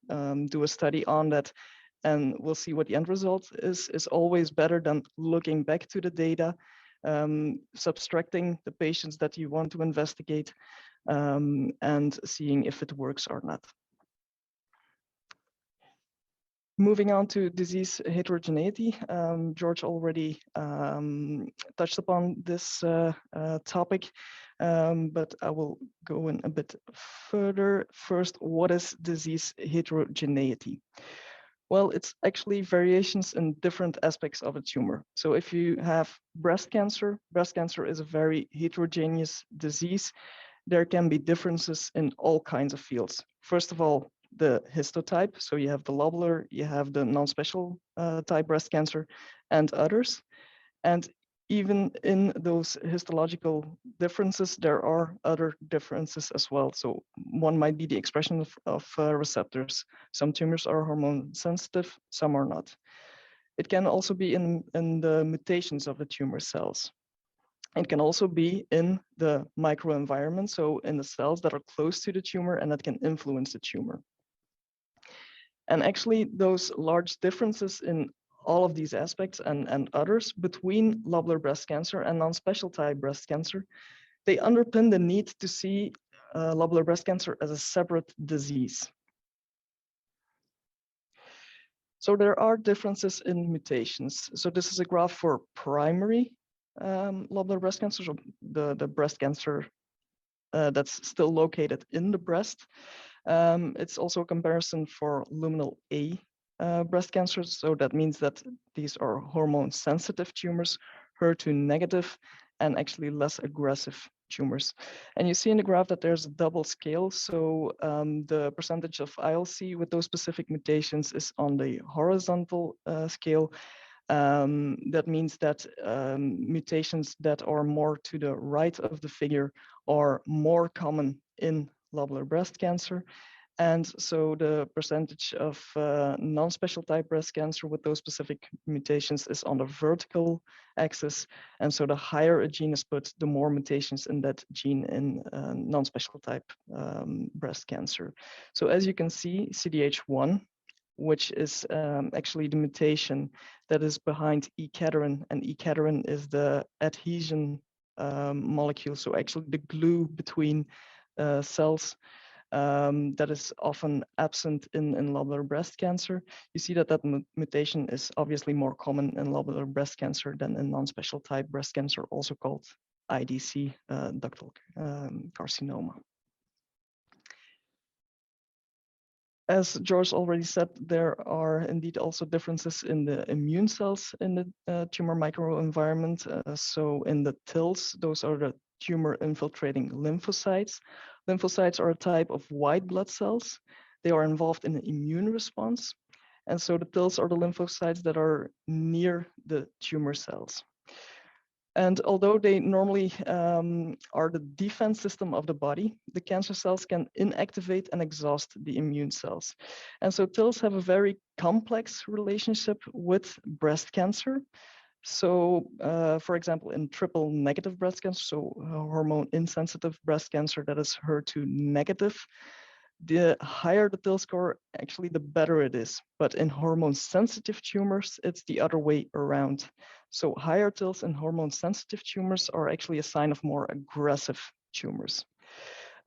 do a study on that, and we'll see what the end result is always better than looking back to the data, subtracting the patients that you want to investigate, and seeing if it works or not. Moving on to disease heterogeneity, George already touched upon this topic, but I will go in a bit further. First, what is disease heterogeneity? Well, it's actually variations in different aspects of a tumor. So if you have breast cancer is a very heterogeneous disease. There can be differences in all kinds of fields. First of all, the histotype. So you have the lobular, you have the non-special type breast cancer, and others. And even in those histological differences, there are other differences as well. So one might be the expression of receptors. Some tumors are hormone sensitive, some are not. It can also be in the mutations of the tumor cells. It can also be in the microenvironment, so in the cells that are close to the tumor and that can influence the tumor. And actually, those large differences in all of these aspects and others between lobular breast cancer and non-special type breast cancer, they underpin the need to see lobular breast cancer as a separate disease. So there are differences in mutations. So this is a graph for primary lobular breast cancer, so the breast cancer that's still located in the breast. It's also a comparison for luminal A breast cancer. So that means that these are hormone sensitive tumors, HER2 negative, and actually less aggressive tumors. And you see in the graph that there's a double scale. So the percentage of ILC with those specific mutations is on the horizontal scale. That means that mutations that are more to the right of the figure are more common in lobular breast cancer. And so the percentage of non-special type breast cancer with those specific mutations is on the vertical axis. And so the higher a gene is put, the more mutations in that gene in non-special type breast cancer. So as you can see, CDH1, which is actually the mutation that is behind E-cadherin, and E-cadherin is the adhesion molecule, so actually the glue between cells. That is often absent in lobular breast cancer. You see that mutation is obviously more common in lobular breast cancer than in non-special type breast cancer, also called IDC, ductal carcinoma. As George already said, there are indeed also differences in the immune cells in the tumor microenvironment. So in the TILs, those are the tumor infiltrating lymphocytes. Lymphocytes are a type of white blood cells. They are involved in the immune response. And so the TILs are the lymphocytes that are near the tumor cells. And although they normally are the defense system of the body, the cancer cells can inactivate and exhaust the immune cells. And so TILs have a very complex relationship with breast cancer. So, for example, in triple negative breast cancer, so hormone insensitive breast cancer that is HER2 negative, the higher the TIL score, actually the better it is. But in hormone sensitive tumors, it's the other way around. So higher TILs in hormone sensitive tumors are actually a sign of more aggressive tumors.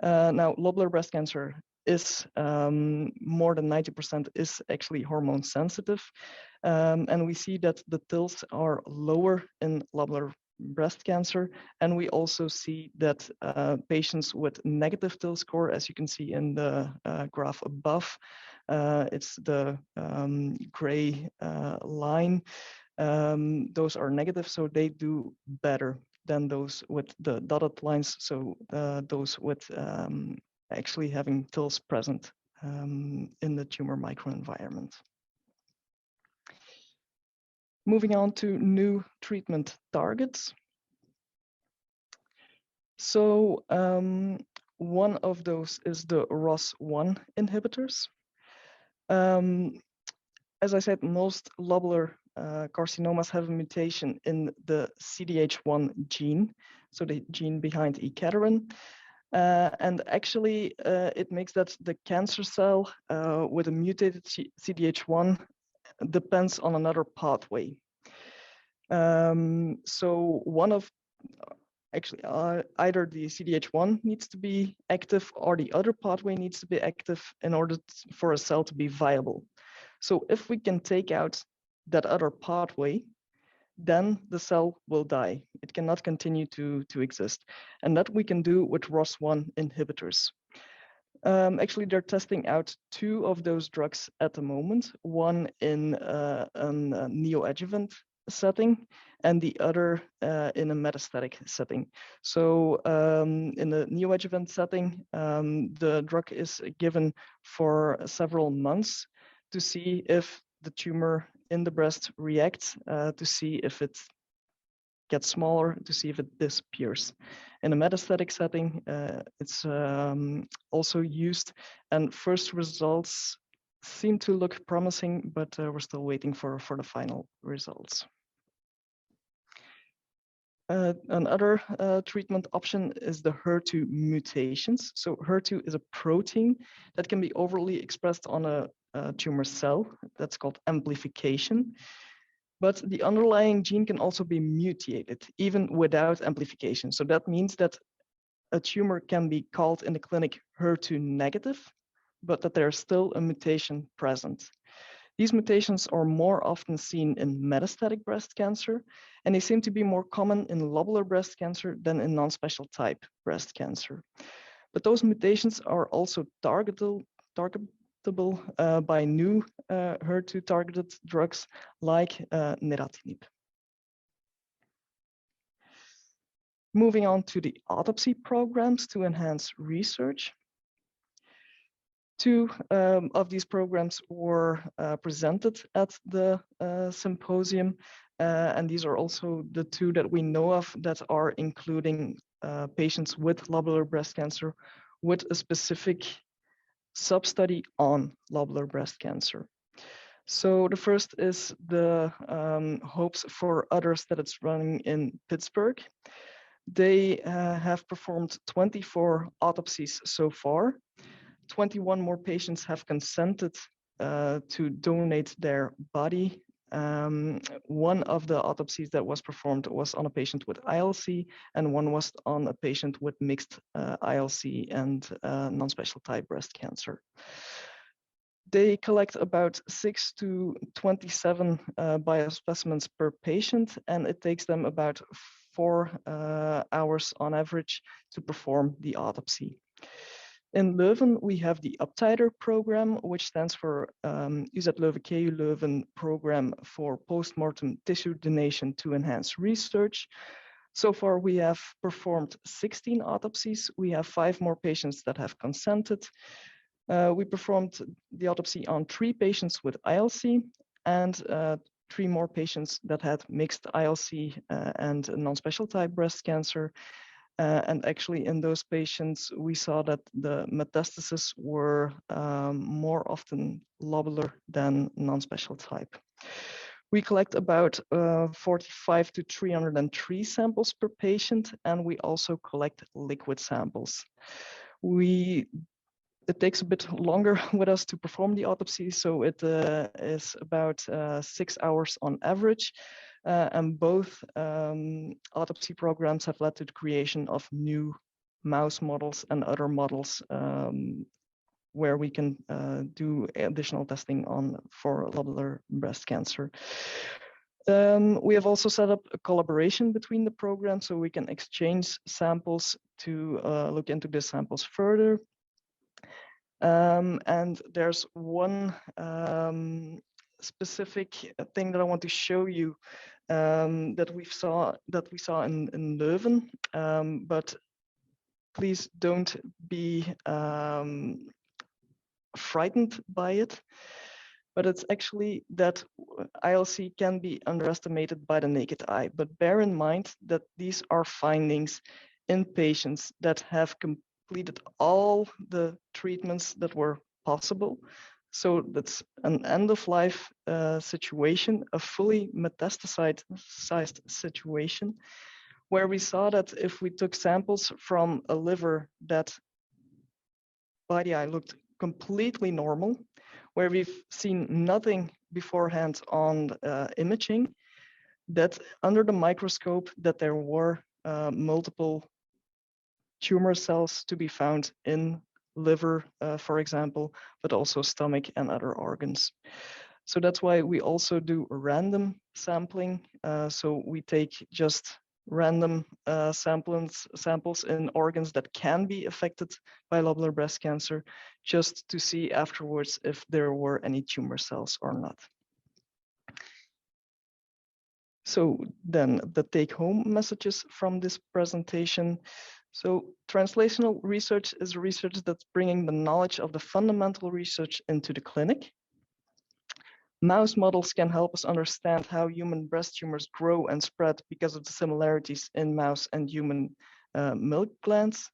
Now, lobular breast cancer is more than 90% is actually hormone sensitive. And we see that the TILs are lower in lobular breast cancer. And we also see that patients with negative TIL score, as you can see in the graph above, it's the gray line. Those are negative, so they do better than those with the dotted lines. So those with actually having TILs present in the tumor microenvironment. Moving on to new treatment targets. So one of those is the ROS1 inhibitors. As I said, most lobular carcinomas have a mutation in the CDH1 gene, so the gene behind E-cadherin. And actually, it makes that the cancer cell with a mutated CDH1 depends on another pathway. So one of, actually, either the CDH1 needs to be active or the other pathway needs to be active in order for a cell to be viable. So if we can take out that other pathway, then the cell will die. It cannot continue to exist. And that we can do with ROS1 inhibitors. Actually, they're testing out 2 of those drugs at the moment, one in a neoadjuvant setting and the other in a metastatic setting. So in the neoadjuvant setting, the drug is given for several months to see if the tumor in the breast reacts, to see if it gets smaller, to see if it disappears. In a metastatic setting, it's also used, and first results seem to look promising, but we're still waiting for the final results. Another treatment option is the HER2 mutations. So HER2 is a protein that can be overly expressed on a tumor cell. That's called amplification. But the underlying gene can also be mutated, even without amplification. So that means that a tumor can be called in the clinic HER2 negative, but that there's still a mutation present. These mutations are more often seen in metastatic breast cancer, and they seem to be more common in lobular breast cancer than in non-special type breast cancer. But those mutations are also targetable by new HER2-targeted drugs like neratinib. Moving on to the autopsy programs to enhance research. Two of these programs were presented at the symposium, and these are also the two that we know of that are including patients with lobular breast cancer with a specific sub-study on lobular breast cancer. So the first is the Hopes for Others that it's running in Pittsburgh. They have performed 24 autopsies so far. 21 more patients have consented to donate their body. One of the autopsies that was performed was on a patient with ILC, and one was on a patient with mixed ILC and non-special type breast cancer. They collect about 6 to 27 biospecimens per patient, and it takes them about 4 hours on average to perform the autopsy. In Leuven, we have the UpTiter program, which stands for UZ Leuven KU Leuven program for postmortem tissue donation to enhance research. So far, we have performed 16 autopsies. We have 5 more patients that have consented. We performed the autopsy on 3 patients with ILC and 3 more patients that had mixed ILC and non-special type breast cancer. And actually in those patients, we saw that the metastases were more often lobular than non-special type. We collect about 45 to 303 samples per patient, and we also collect liquid samples. It takes a bit longer with us to perform the autopsy, so it is about 6 hours on average. And both autopsy programs have led to the creation of new mouse models and other models where we can do additional testing for lobular breast cancer. We have also set up a collaboration between the programs so we can exchange samples to look into the samples further. And there's one specific thing that I want to show you that we saw in Leuven, but please don't be frightened by it. But it's actually that ILC can be underestimated by the naked eye. But bear in mind that these are findings in patients that have completed all the treatments that were possible. So that's an end-of-life situation, a fully metastasized situation, where we saw that if we took samples from a liver that by the eye looked completely normal, where we've seen nothing beforehand on imaging, that under the microscope that there were multiple tumor cells to be found in liver, for example, but also stomach and other organs. So that's why we also do random sampling. So we take just random samples in organs that can be affected by lobular breast cancer, just to see afterwards if there were any tumor cells or not. So then the take-home messages from this presentation. So translational research is research that's bringing the knowledge of the fundamental research into the clinic. Mouse models can help us understand how human breast tumors grow and spread because of the similarities in mouse and human milk glands.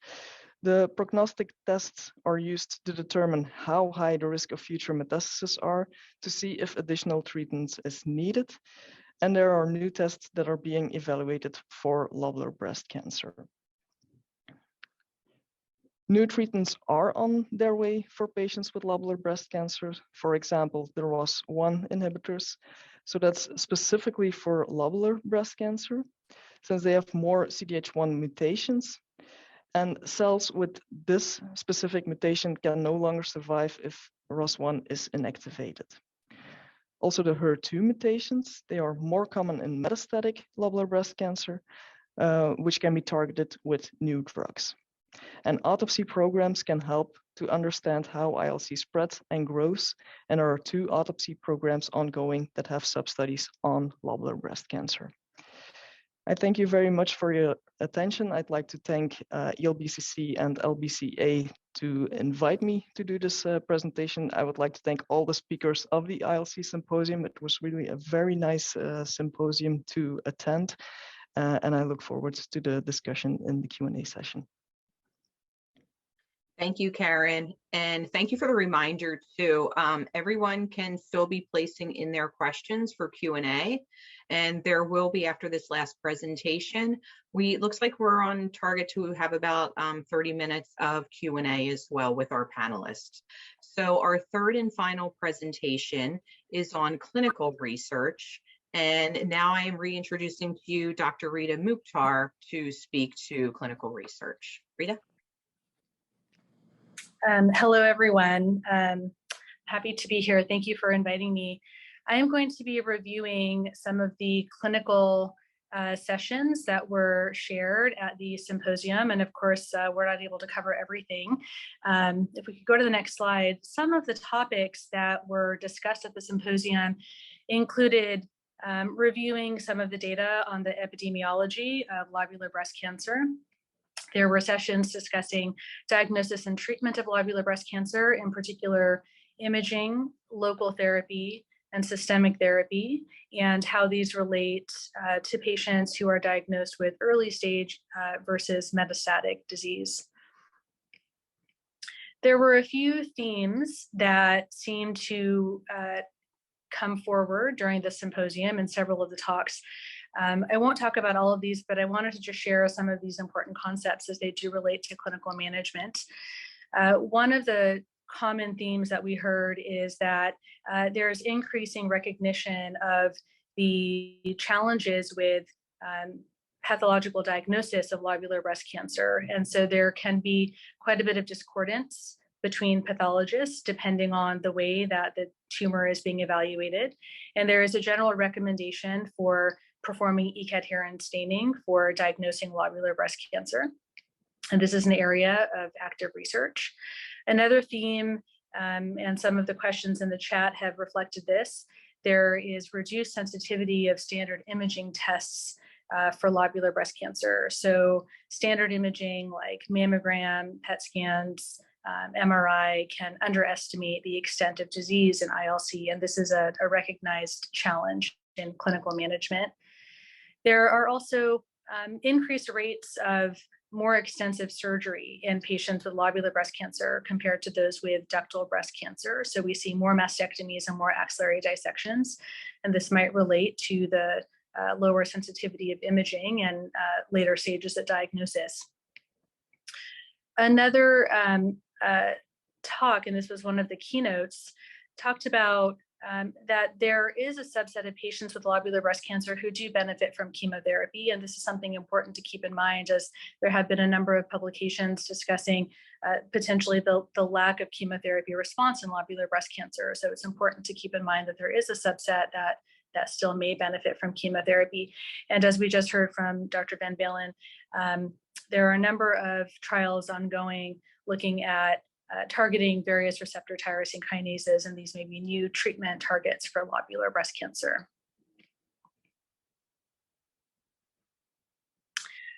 The prognostic tests are used to determine how high the risk of future metastases are to see if additional treatments is needed. And there are new tests that are being evaluated for lobular breast cancer. New treatments are on their way for patients with lobular breast cancer. For example, the ROS1 inhibitors. So that's specifically for lobular breast cancer, since they have more CDH1 mutations. And cells with this specific mutation can no longer survive if ROS1 is inactivated. Also, the HER2 mutations, they are more common in metastatic lobular breast cancer, which can be targeted with new drugs. And autopsy programs can help to understand how ILC spreads and grows. And there are 2 autopsy programs ongoing that have sub-studies on lobular breast cancer. I thank you very much for your attention. I'd like to thank ELBCC and LBCA to invite me to do this presentation. I would like to thank all the speakers of the ILC Symposium. It was really a very nice symposium to attend, and I look forward to the discussion in the Q&A session. Thank you, Karen. And thank you for the reminder too. Everyone can still be placing in their questions for Q&A, and there will be after this last presentation. It looks like we're on target to have about 30 minutes of Q&A as well with our panelists. So our third and final presentation is on clinical research. And now I am reintroducing to you Dr. Rita Mukhtar to speak to clinical research. Rita? Hello, everyone. Happy to be here. Thank you for inviting me. I am going to be reviewing some of the clinical sessions that were shared at the symposium. And of course, we're not able to cover everything. If we could go to the next slide, some of the topics that were discussed at the symposium included reviewing some of the data on the epidemiology of lobular breast cancer. There were sessions discussing diagnosis and treatment of lobular breast cancer, in particular imaging, local therapy, and systemic therapy, and how these relate to patients who are diagnosed with early stage versus metastatic disease. There were a few themes that seemed to come forward during the symposium and several of the talks. I won't talk about all of these, but I wanted to just share some of these important concepts as they do relate to clinical management. One of the common themes that we heard is that there's increasing recognition of the challenges with pathological diagnosis of lobular breast cancer. And so there can be quite a bit of discordance between pathologists depending on the way that the tumor is being evaluated. And there is a general recommendation for performing E-cadherin staining for diagnosing lobular breast cancer. And this is an area of active research. Another theme, and some of the questions in the chat have reflected this, there is reduced sensitivity of standard imaging tests for lobular breast cancer. So standard imaging like mammogram, PET scans, MRI can underestimate the extent of disease in ILC, and this is a recognized challenge in clinical management. There are also increased rates of more extensive surgery in patients with lobular breast cancer compared to those with ductal breast cancer. So we see more mastectomies and more axillary dissections, and this might relate to the lower sensitivity of imaging and later stages of diagnosis. Another talk, and this was one of the keynotes, talked about that there is a subset of patients with lobular breast cancer who do benefit from chemotherapy. And this is something important to keep in mind, as there have been a number of publications discussing potentially the lack of chemotherapy response in lobular breast cancer. So it's important to keep in mind that there is a subset that still may benefit from chemotherapy. And as we just heard from Dr. Van Balen, there are a number of trials ongoing looking at targeting various receptor tyrosine kinases, and these may be new treatment targets for lobular breast cancer.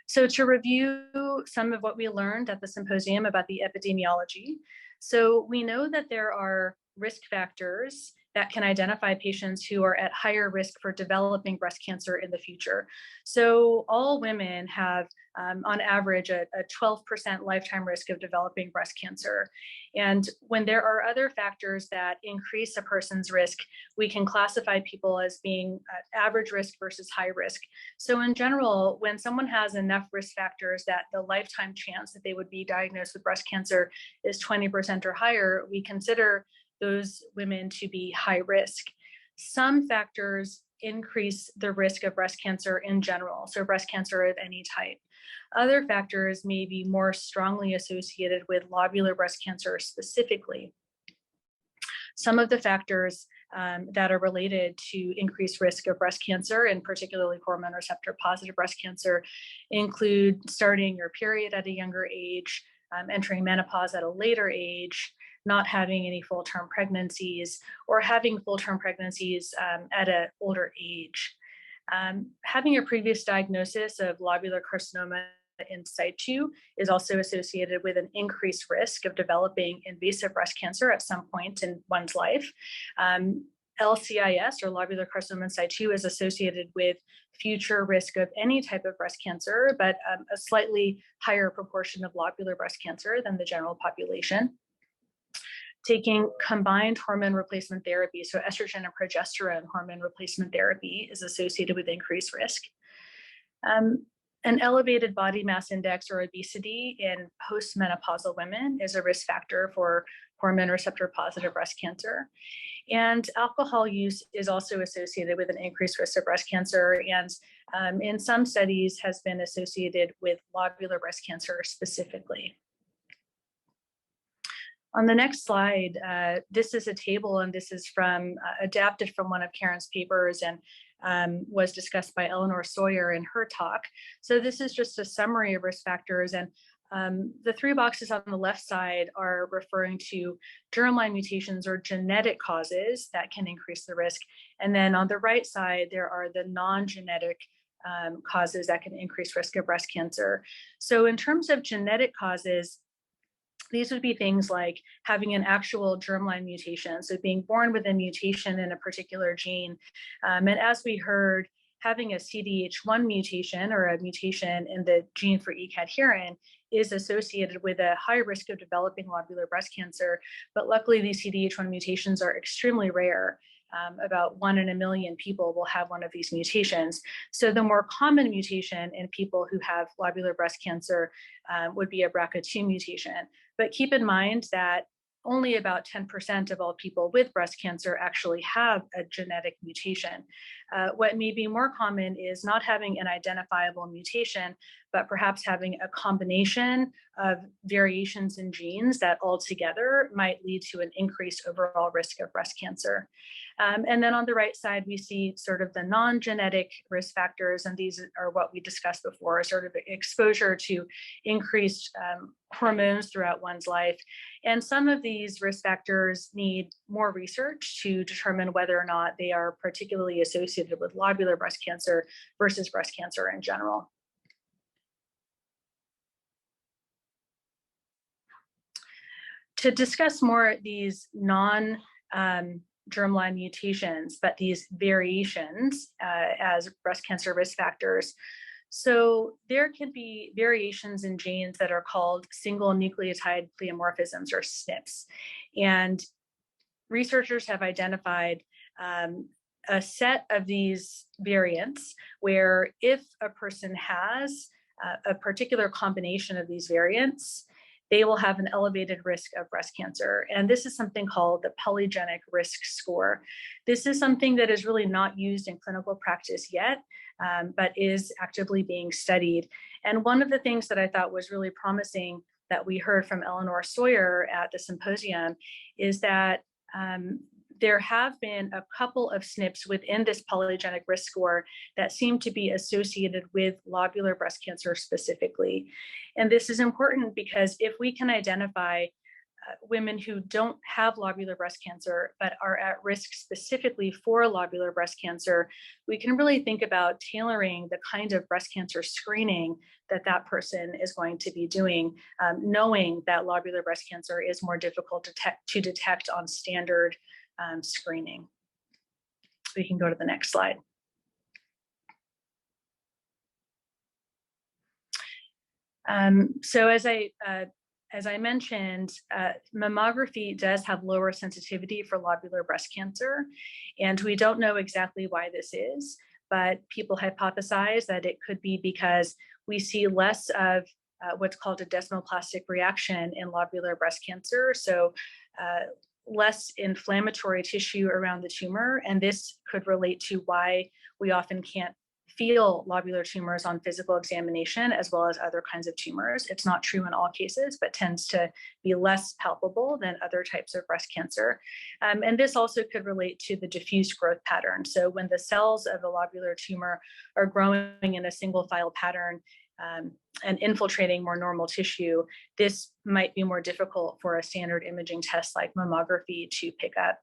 So to review some of what we learned at the symposium about the epidemiology. So we know that there are risk factors that can identify patients who are at higher risk for developing breast cancer in the future. So all women have, on average, a 12% lifetime risk of developing breast cancer. And when there are other factors that increase a person's risk, we can classify people as being at average risk versus high risk. So in general, when someone has enough risk factors that the lifetime chance that they would be diagnosed with breast cancer is 20% or higher, we consider those women to be high risk. Some factors increase the risk of breast cancer in general, so breast cancer of any type. Other factors may be more strongly associated with lobular breast cancer specifically. Some of the factors that are related to increased risk of breast cancer, and particularly hormone receptor positive breast cancer, include starting your period at a younger age, entering menopause at a later age, not having any full-term pregnancies, or having full-term pregnancies at an older age. Having a previous diagnosis of lobular carcinoma in situ is also associated with an increased risk of developing invasive breast cancer at some point in one's life. LCIS, or lobular carcinoma in situ, is associated with future risk of any type of breast cancer, but a slightly higher proportion of lobular breast cancer than the general population. Taking combined hormone replacement therapy, so estrogen and progesterone hormone replacement therapy, is associated with increased risk. An elevated body mass index or obesity in postmenopausal women is a risk factor for hormone receptor positive breast cancer. And alcohol use is also associated with an increased risk of breast cancer, and in some studies has been associated with lobular breast cancer specifically. On the next slide, this is a table, and this is from adapted from one of Karen's papers, and was discussed by Eleanor Sawyer in her talk. So this is just a summary of risk factors, and the three boxes on the left side are referring to germline mutations or genetic causes that can increase the risk. And then on the right side, there are the non-genetic causes that can increase risk of breast cancer. So in terms of genetic causes, these would be things like having an actual germline mutation, so being born with a mutation in a particular gene. And as we heard, having a CDH1 mutation or a mutation in the gene for E-cadherin is associated with a high risk of developing lobular breast cancer. But luckily, these CDH1 mutations are extremely rare. About 1 in a million people will have one of these mutations. So the more common mutation in people who have lobular breast cancer would be a BRCA2 mutation. But keep in mind that only about 10% of all people with breast cancer actually have a genetic mutation. What may be more common is not having an identifiable mutation, but perhaps having a combination of variations in genes that altogether might lead to an increased overall risk of breast cancer. And then on the right side, we see sort of the non-genetic risk factors, and these are what we discussed before, sort of exposure to increased hormones throughout one's life. And some of these risk factors need more research to determine whether or not they are particularly associated with lobular breast cancer versus breast cancer in general. To discuss more these germline mutations, but these variations as breast cancer risk factors. So there can be variations in genes that are called single nucleotide pleomorphisms, or SNPs. And researchers have identified a set of these variants where if a person has a particular combination of these variants, they will have an elevated risk of breast cancer. And this is something called the polygenic risk score. This is something that is really not used in clinical practice yet, but is actively being studied. And one of the things that I thought was really promising that we heard from Eleanor Sawyer at the symposium is that there have been a couple of SNPs within this polygenic risk score that seem to be associated with lobular breast cancer specifically. And this is important because if we can identify women who don't have lobular breast cancer, but are at risk specifically for lobular breast cancer, we can really think about tailoring the kind of breast cancer screening that that person is going to be doing, knowing that lobular breast cancer is more difficult to detect on standard screening. We can go to the next slide. So as I mentioned, mammography does have lower sensitivity for lobular breast cancer, and we don't know exactly why this is, but people hypothesize that it could be because we see less of what's called a desmoplastic reaction in lobular breast cancer, so less inflammatory tissue around the tumor, and this could relate to why we often can't feel lobular tumors on physical examination as well as other kinds of tumors. It's not true in all cases, but tends to be less palpable than other types of breast cancer. And this also could relate to the diffuse growth pattern. So when the cells of a lobular tumor are growing in a single file pattern and infiltrating more normal tissue, this might be more difficult for a standard imaging test like mammography to pick up.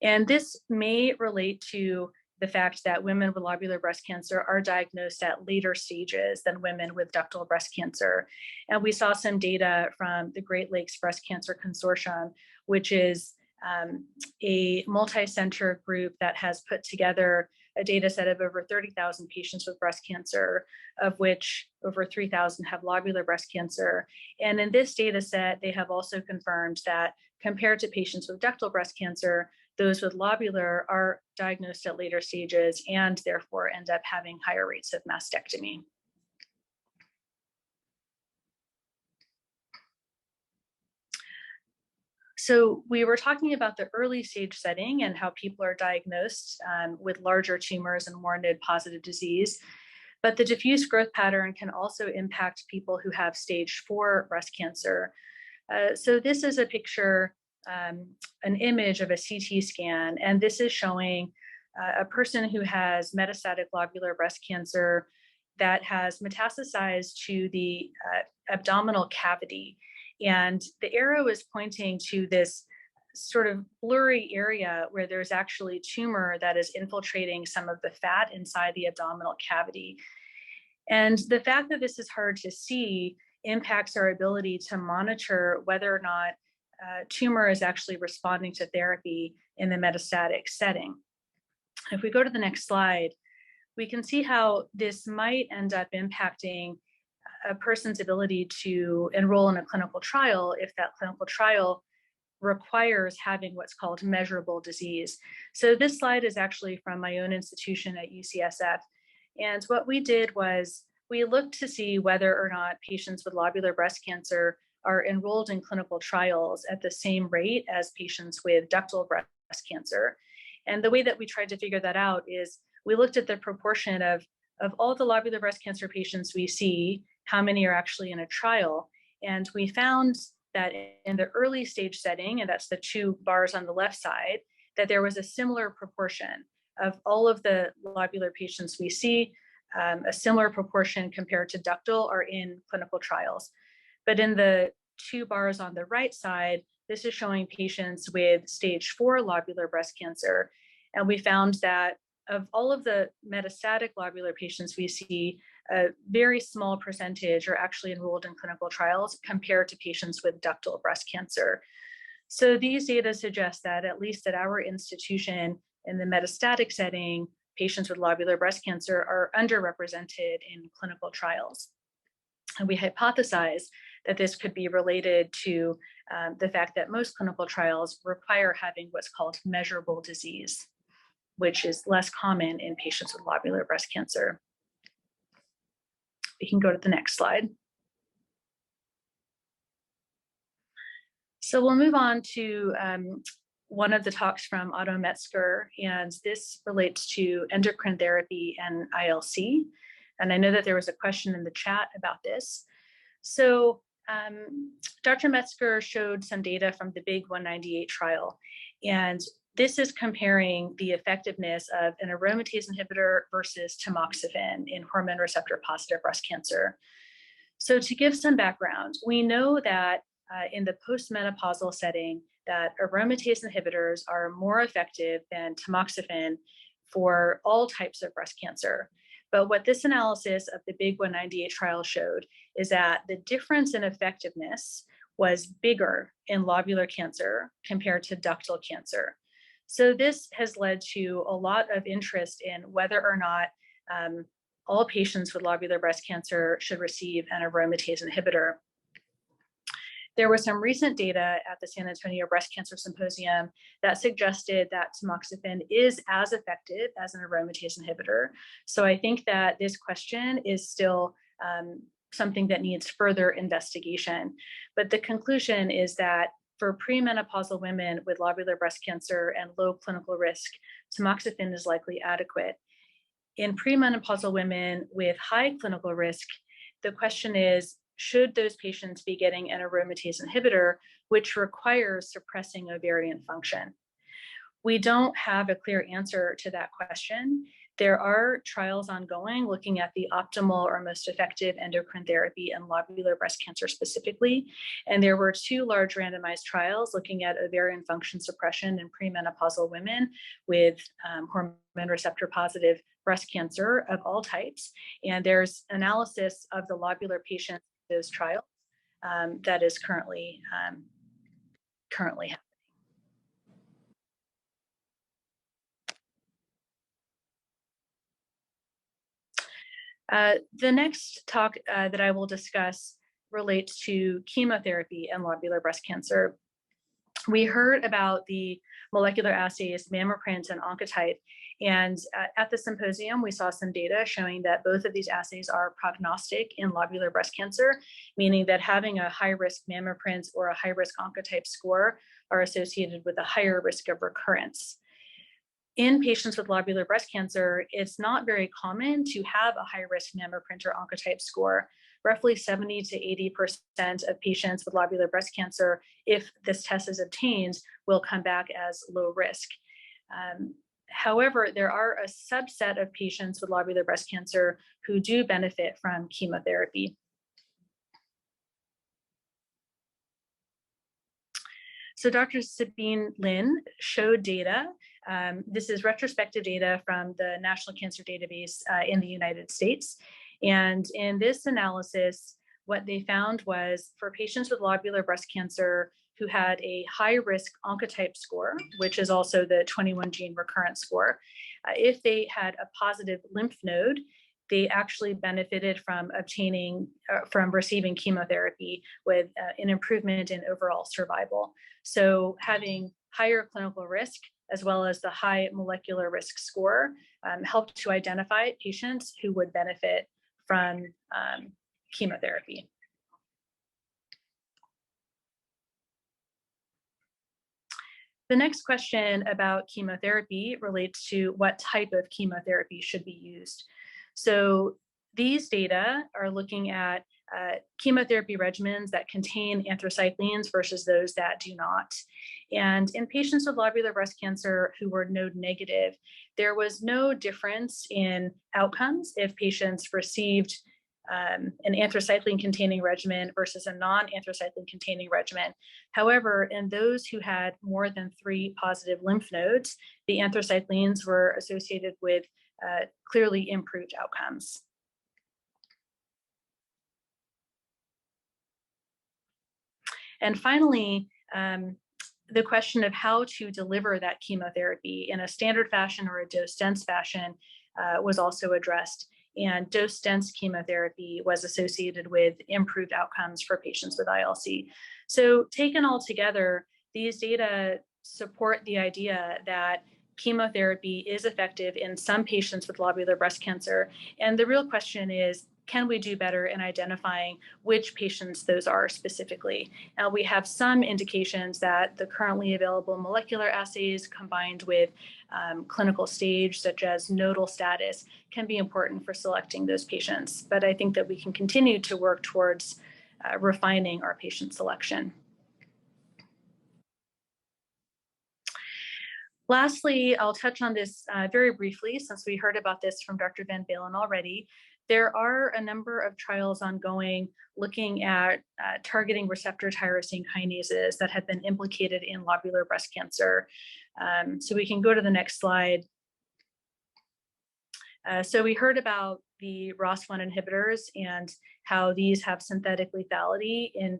And this may relate to the fact that women with lobular breast cancer are diagnosed at later stages than women with ductal breast cancer. And we saw some data from the Great Lakes Breast Cancer Consortium, which is a multi-center group that has put together a data set of over 30,000 patients with breast cancer, of which over 3,000 have lobular breast cancer. And in this data set, they have also confirmed that compared to patients with ductal breast cancer, those with lobular are diagnosed at later stages and therefore end up having higher rates of mastectomy. So we were talking about the early stage setting and how people are diagnosed with larger tumors and warranted positive disease. But the diffuse growth pattern can also impact people who have stage 4 breast cancer. So this is a picture, an image of a CT scan, and this is showing a person who has metastatic lobular breast cancer that has metastasized to the abdominal cavity. And the arrow is pointing to this sort of blurry area where there's actually tumor that is infiltrating some of the fat inside the abdominal cavity. And the fact that this is hard to see impacts our ability to monitor whether or not tumor is actually responding to therapy in the metastatic setting. If we go to the next slide, we can see how this might end up impacting a person's ability to enroll in a clinical trial if that clinical trial requires having what's called measurable disease. So this slide is actually from my own institution at UCSF. And what we did was we looked to see whether or not patients with lobular breast cancer are enrolled in clinical trials at the same rate as patients with ductal breast cancer. And the way that we tried to figure that out is we looked at the proportion of all the lobular breast cancer patients we see, how many are actually in a trial. And we found that in the early stage setting, and that's the 2 bars on the left side, that there was a similar proportion of all of the lobular patients we see, a similar proportion compared to ductal are in clinical trials. But in the 2 bars on the right side, this is showing patients with stage 4 lobular breast cancer. And we found that of all of the metastatic lobular patients we see, a very small percentage are actually enrolled in clinical trials compared to patients with ductal breast cancer. So these data suggest that at least at our institution in the metastatic setting, patients with lobular breast cancer are underrepresented in clinical trials. And we hypothesize that this could be related to the fact that most clinical trials require having what's called measurable disease, which is less common in patients with lobular breast cancer. We can go to the next slide. So we'll move on to one of the talks from Otto Metzger, and this relates to endocrine therapy and ILC. And I know that there was a question in the chat about this. So Dr. Metzger showed some data from the Big 198 trial, and this is comparing the effectiveness of an aromatase inhibitor versus tamoxifen in hormone receptor positive breast cancer. So to give some background, we know that in the postmenopausal setting that aromatase inhibitors are more effective than tamoxifen for all types of breast cancer. But what this analysis of the Big 198 trial showed is that the difference in effectiveness was bigger in lobular cancer compared to ductal cancer. So this has led to a lot of interest in whether or not all patients with lobular breast cancer should receive an aromatase inhibitor. There was some recent data at the San Antonio Breast Cancer Symposium that suggested that tamoxifen is as effective as an aromatase inhibitor. So I think that this question is still something that needs further investigation. But the conclusion is that for premenopausal women with lobular breast cancer and low clinical risk, tamoxifen is likely adequate. In premenopausal women with high clinical risk, the question is, should those patients be getting an aromatase inhibitor, which requires suppressing ovarian function? We don't have a clear answer to that question. There are trials ongoing looking at the optimal or most effective endocrine therapy in lobular breast cancer specifically. And there were 2 large randomized trials looking at ovarian function suppression in premenopausal women with hormone receptor positive breast cancer of all types. And there's analysis of the lobular patients in those trials that is currently happening. The next talk that I will discuss relates to chemotherapy and lobular breast cancer. We heard about the molecular assays, Mammoprint and Oncotype, and at the symposium, we saw some data showing that both of these assays are prognostic in lobular breast cancer, meaning that having a high-risk Mammoprint or a high-risk Oncotype score are associated with a higher risk of recurrence. In patients with lobular breast cancer, it's not very common to have a high-risk Mammoprint or Oncotype score. Roughly 70 to 80% of patients with lobular breast cancer, if this test is obtained, will come back as low risk. However, there are a subset of patients with lobular breast cancer who do benefit from chemotherapy. So Dr. Sabine Lin showed data. This is retrospective data from the National Cancer Database in the United States. And in this analysis, what they found was for patients with lobular breast cancer who had a high-risk Oncotype score, which is also the 21-gene recurrence score, if they had a positive lymph node, they actually benefited from receiving chemotherapy with an improvement in overall survival. So having higher clinical risk as well as the high molecular risk score helped to identify patients who would benefit from chemotherapy. The next question about chemotherapy relates to what type of chemotherapy should be used. So these data are looking at chemotherapy regimens that contain anthracyclines versus those that do not. And in patients with lobular breast cancer who were node negative, there was no difference in outcomes if patients received an anthracycline containing regimen versus a non-anthracycline containing regimen. However, in those who had more than 3 positive lymph nodes, the anthracyclines were associated with clearly improved outcomes. And finally, the question of how to deliver that chemotherapy in a standard fashion or a dose-dense fashion was also addressed. And dose-dense chemotherapy was associated with improved outcomes for patients with ILC. So taken all together, these data support the idea that chemotherapy is effective in some patients with lobular breast cancer. And the real question is, can we do better in identifying which patients those are specifically? Now, we have some indications that the currently available molecular assays combined with clinical stage, such as nodal status, can be important for selecting those patients. But I think that we can continue to work towards refining our patient selection. Lastly, I'll touch on this very briefly, since we heard about this from Dr. Van Balen already. There are a number of trials ongoing looking at targeting receptor tyrosine kinases that have been implicated in lobular breast cancer. So we can go to the next slide. So we heard about the ROS1 inhibitors and how these have synthetic lethality in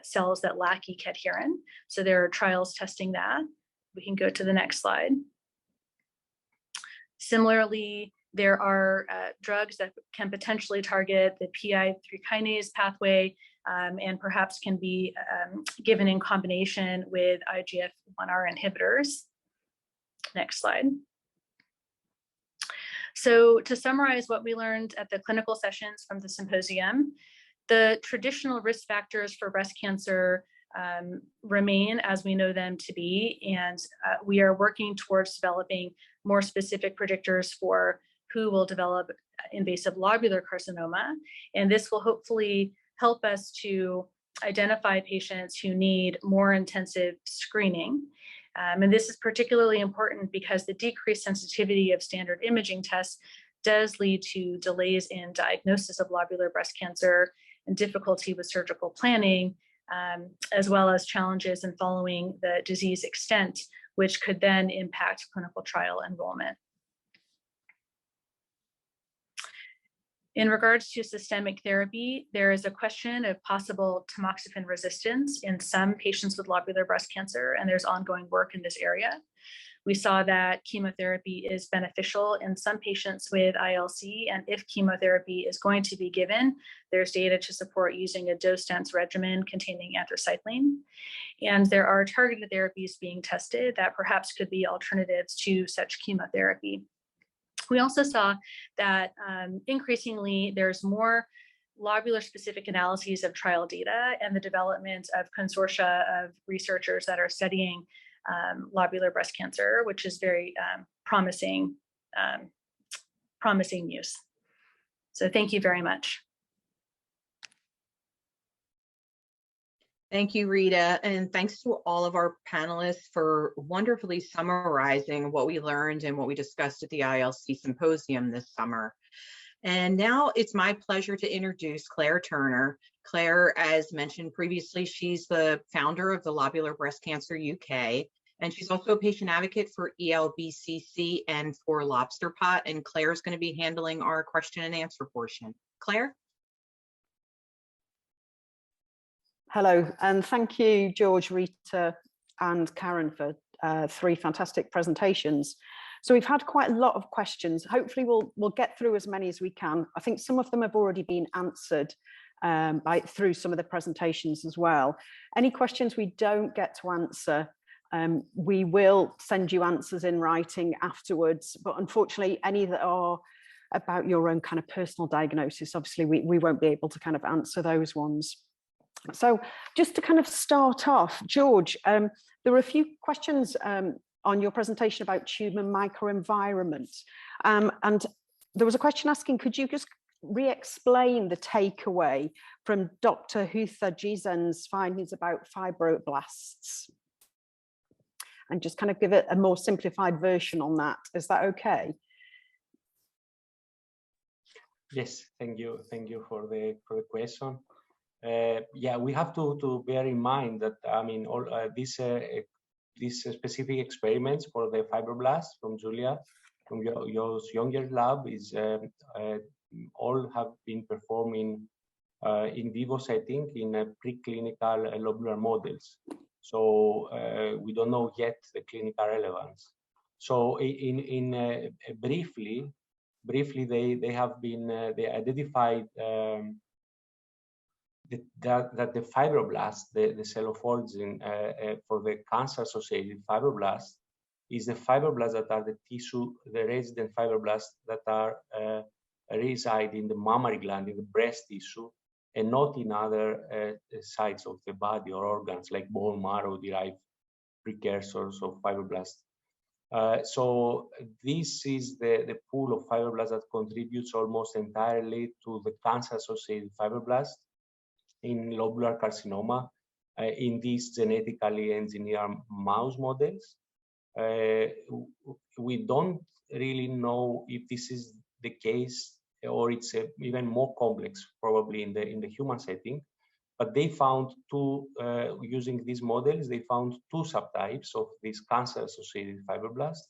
cells that lack cadherin. So there are trials testing that. We can go to the next slide. Similarly, there are drugs that can potentially target the PI3 kinase pathway and perhaps can be given in combination with IGF-1R inhibitors. Next slide. So to summarize what we learned at the clinical sessions from the symposium, the traditional risk factors for breast cancer remain as we know them to be, and we are working towards developing more specific predictors for who will develop invasive lobular carcinoma. And this will hopefully help us to identify patients who need more intensive screening. And this is particularly important because the decreased sensitivity of standard imaging tests does lead to delays in diagnosis of lobular breast cancer and difficulty with surgical planning, as well as challenges in following the disease extent, which could then impact clinical trial enrollment. In regards to systemic therapy, there is a question of possible tamoxifen resistance in some patients with lobular breast cancer, and there's ongoing work in this area. We saw that chemotherapy is beneficial in some patients with ILC, and if chemotherapy is going to be given, there's data to support using a dose-dense regimen containing anthracycline. And there are targeted therapies being tested that perhaps could be alternatives to such chemotherapy. We also saw that increasingly there's more lobular specific analyses of trial data and the development of consortia of researchers that are studying lobular breast cancer, which is very promising news. So thank you very much. Thank you, Rita, and thanks to all of our panelists for wonderfully summarizing what we learned and what we discussed at the ILC Symposium this summer. And now it's my pleasure to introduce Claire Turner. Claire, as mentioned previously, she's the founder of the Lobular Breast Cancer UK, and she's also a patient advocate for ELBCC and for Lobsterpot, and Claire's going to be handling our question and answer portion. Claire? Hello, and thank you, George, Rita, and Karen for 3 fantastic presentations. So we've had quite a lot of questions. Hopefully we'll get through as many as we can. I think some of them have already been answered through some of the presentations as well. Any questions we don't get to answer, we will send you answers in writing afterwards, but unfortunately any that are about your own kind of personal diagnosis, obviously we won't be able to kind of answer those ones. So just to kind of start off, George, there were a few questions on your presentation about tumor microenvironment. And there was a question asking, could you just re-explain the takeaway from Dr. Hutha Jizen's findings about fibroblasts? And just kind of give it a more simplified version on that. Is that okay? Yes, thank you for the question. Yeah, we have to bear in mind that all these specific experiments for the fibroblasts from Julia, from your younger lab, is all have been performed in vivo setting in preclinical lobular models. So we don't know yet the clinical relevance. So briefly, they have been they identified. That the fibroblasts, the cell of origin for the cancer-associated fibroblasts, is the fibroblasts that are the tissue, the resident fibroblasts that are reside in the mammary gland, in the breast tissue, and not in other sites of the body or organs like bone marrow-derived precursors of fibroblasts. So this is the pool of fibroblasts that contributes almost entirely to the cancer-associated fibroblasts in lobular carcinoma in these genetically engineered mouse models. We don't really know if this is the case or it's even more complex, probably in the human setting. But they found using these models, they found 2 subtypes of these cancer-associated fibroblasts.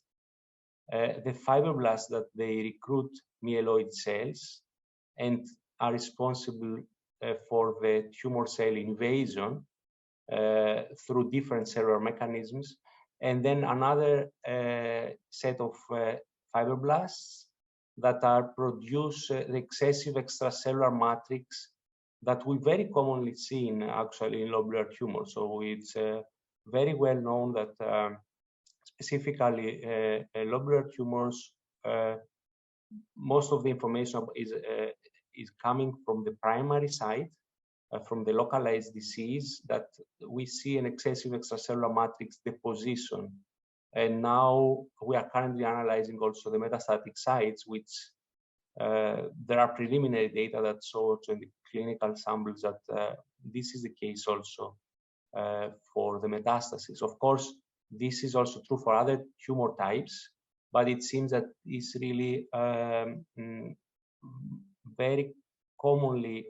The fibroblasts that they recruit myeloid cells and are responsible for the tumor cell invasion through different cellular mechanisms. And then another set of fibroblasts that are produce the excessive extracellular matrix that we very commonly see actually in lobular tumors. So it's very well known that specifically lobular tumors, most of the information is coming from the primary site, from the localized disease, that we see an excessive extracellular matrix deposition And now we are currently analyzing also the metastatic sites, which there are preliminary data that show in the clinical samples that this is the case also for the metastasis. Of course, this is also true for other tumor types, but it seems that it's really very commonly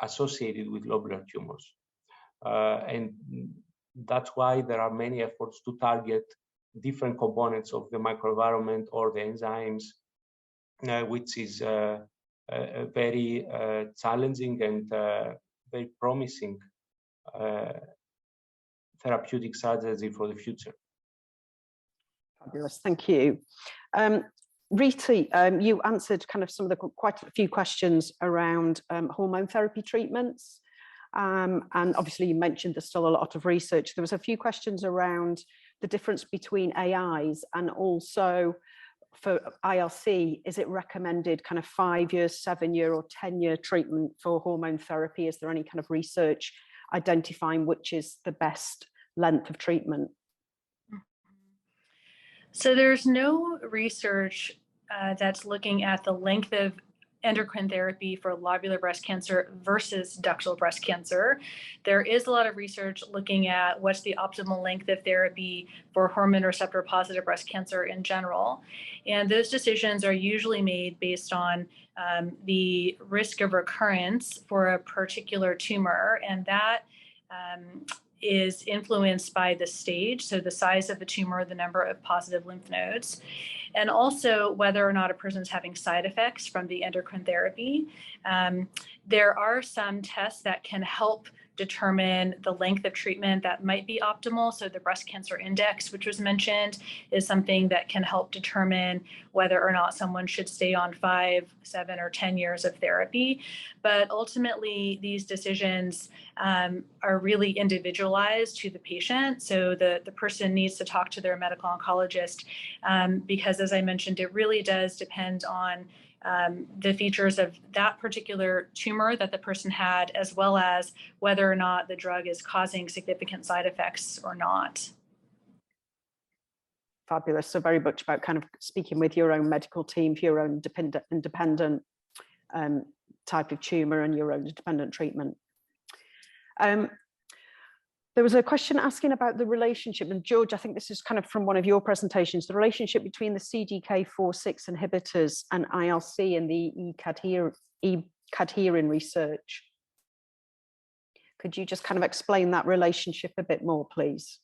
associated with lobular tumors. And that's why there are many efforts to target different components of the microenvironment or the enzymes, which is a very challenging and very promising therapeutic strategy for the future. Fabulous, thank you. Rita, you answered kind of some of the quite a few questions around hormone therapy treatments. And obviously you mentioned there's still a lot of research. There was a few questions around the difference between AIs and also for ILC, is it recommended kind of 5-year, 7-year or 10-year treatment for hormone therapy? Is there any kind of research identifying which is the best length of treatment? So there's no research that's looking at the length of endocrine therapy for lobular breast cancer versus ductal breast cancer. There is a lot of research looking at what's the optimal length of therapy for hormone receptor positive breast cancer in general. And those decisions are usually made based on the risk of recurrence for a particular tumor, and that is influenced by the stage, so the size of the tumor, the number of positive lymph nodes, and also whether or not a person is having side effects from the endocrine therapy. There are some tests that can help determine the length of treatment that might be optimal. So the breast cancer index, which was mentioned, is something that can help determine whether or not someone should stay on 5, 7, or 10 years of therapy. But ultimately, these decisions are really individualized to the patient. So the person needs to talk to their medical oncologist because, as I mentioned, it really does depend on the features of that particular tumor that the person had, as well as whether or not the drug is causing significant side effects or not. Fabulous. So very much about kind of speaking with your own medical team for your own independent type of tumor and your own independent treatment. There was a question asking about the relationship, and George, I think this is kind of from one of your presentations, the relationship between the CDK4/6 inhibitors and ILC and the E-cadherin research. Could you just kind of explain that relationship a bit more, please?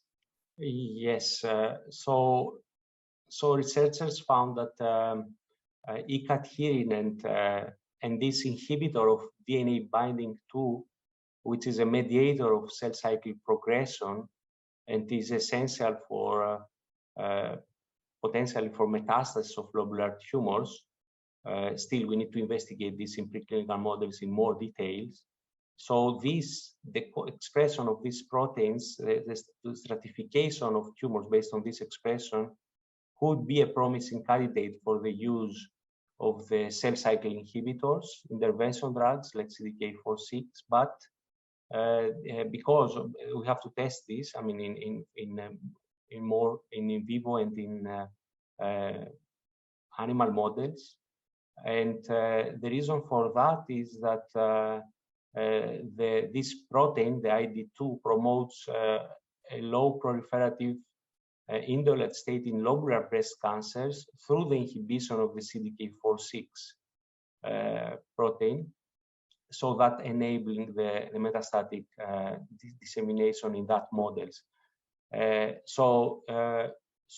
Yes. So researchers found that E-cadherin and this inhibitor of DNA binding 2, which is a mediator of cell cycle progression and is essential for potentially for metastasis of lobular tumors. Still, we need to investigate this in preclinical models in more details. So the expression of these proteins, the stratification of tumors based on this expression could be a promising candidate for the use of the cell cycle inhibitors, intervention drugs like CDK4/6, but because we have to test this, I mean, in vivo and in animal models, and the reason for that is that this protein, the ID2, promotes a low proliferative indolent state in lobular breast cancers through the inhibition of the CDK4/6 protein, so that enabling the metastatic dissemination in that models. So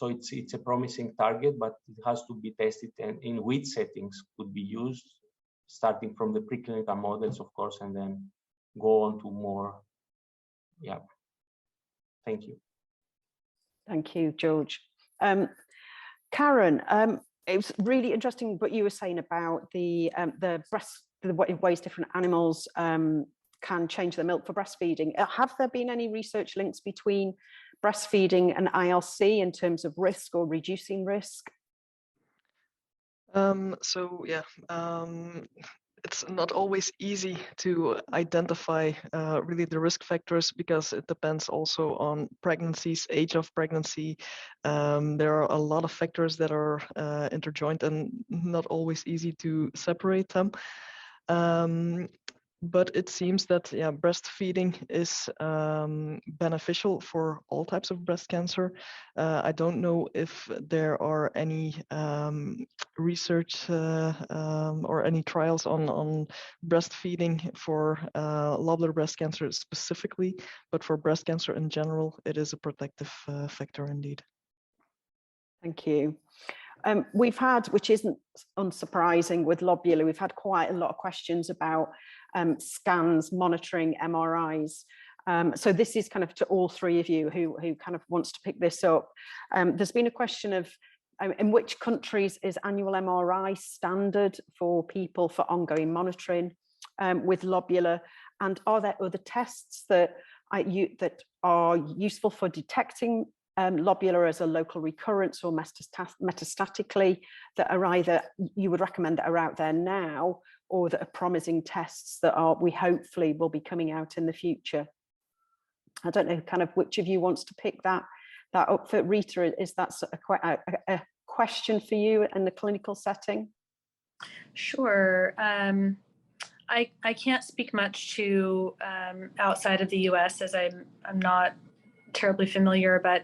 it's a promising target, but it has to be tested and in which settings could be used, starting from the preclinical models, of course, and then go on to more. Yeah. Thank you. Thank you, George. Karen, it was really interesting what you were saying about the ways different animals can change the milk for breastfeeding. Have there been any research links between breastfeeding and ILC in terms of risk or reducing risk? it's not always easy to identify really the risk factors, because it depends also on pregnancies, age of pregnancy. There are a lot of factors that are interjoined and not always easy to separate them. But it seems that breastfeeding is beneficial for all types of breast cancer. I don't know if there are any research or any trials on breastfeeding for lobular breast cancer specifically, but for breast cancer in general, it is a protective factor indeed. Thank you. We've had, which isn't unsurprising with lobular, we've had quite a lot of questions about scans, monitoring, MRIs. So this is kind of to all three of you who kind of wants to pick this up. There's been a question of in which countries is annual MRI standard for people for ongoing monitoring with lobular, and are there other tests that are useful for detecting lobular as a local recurrence or metastatically, that are either you would recommend that are out there now, or that are promising tests that we hopefully will be coming out in the future? I don't know kind of which of you wants to pick that up. For Rita, is that a question for you in the clinical setting? Sure. I can't speak much to outside of the US, as I'm not terribly familiar, but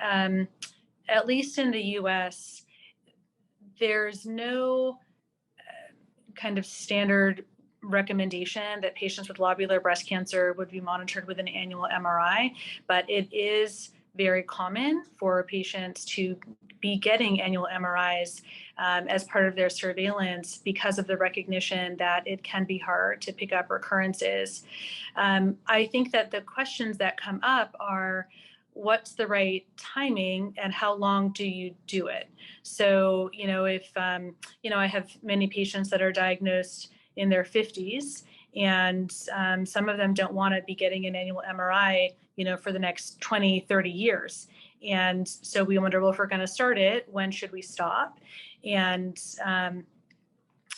at least in the US, there's no kind of standard recommendation that patients with lobular breast cancer would be monitored with an annual MRI, but it is very common for patients to be getting annual MRIs as part of their surveillance, because of the recognition that it can be hard to pick up recurrences. I think that the questions that come up are, what's the right timing and how long do you do it? So, if, I have many patients that are diagnosed in their 50s, and some of them don't want to be getting an annual MRI, for the next 20, 30 years. And so we wonder, well, if we're going to start it, when should we stop? And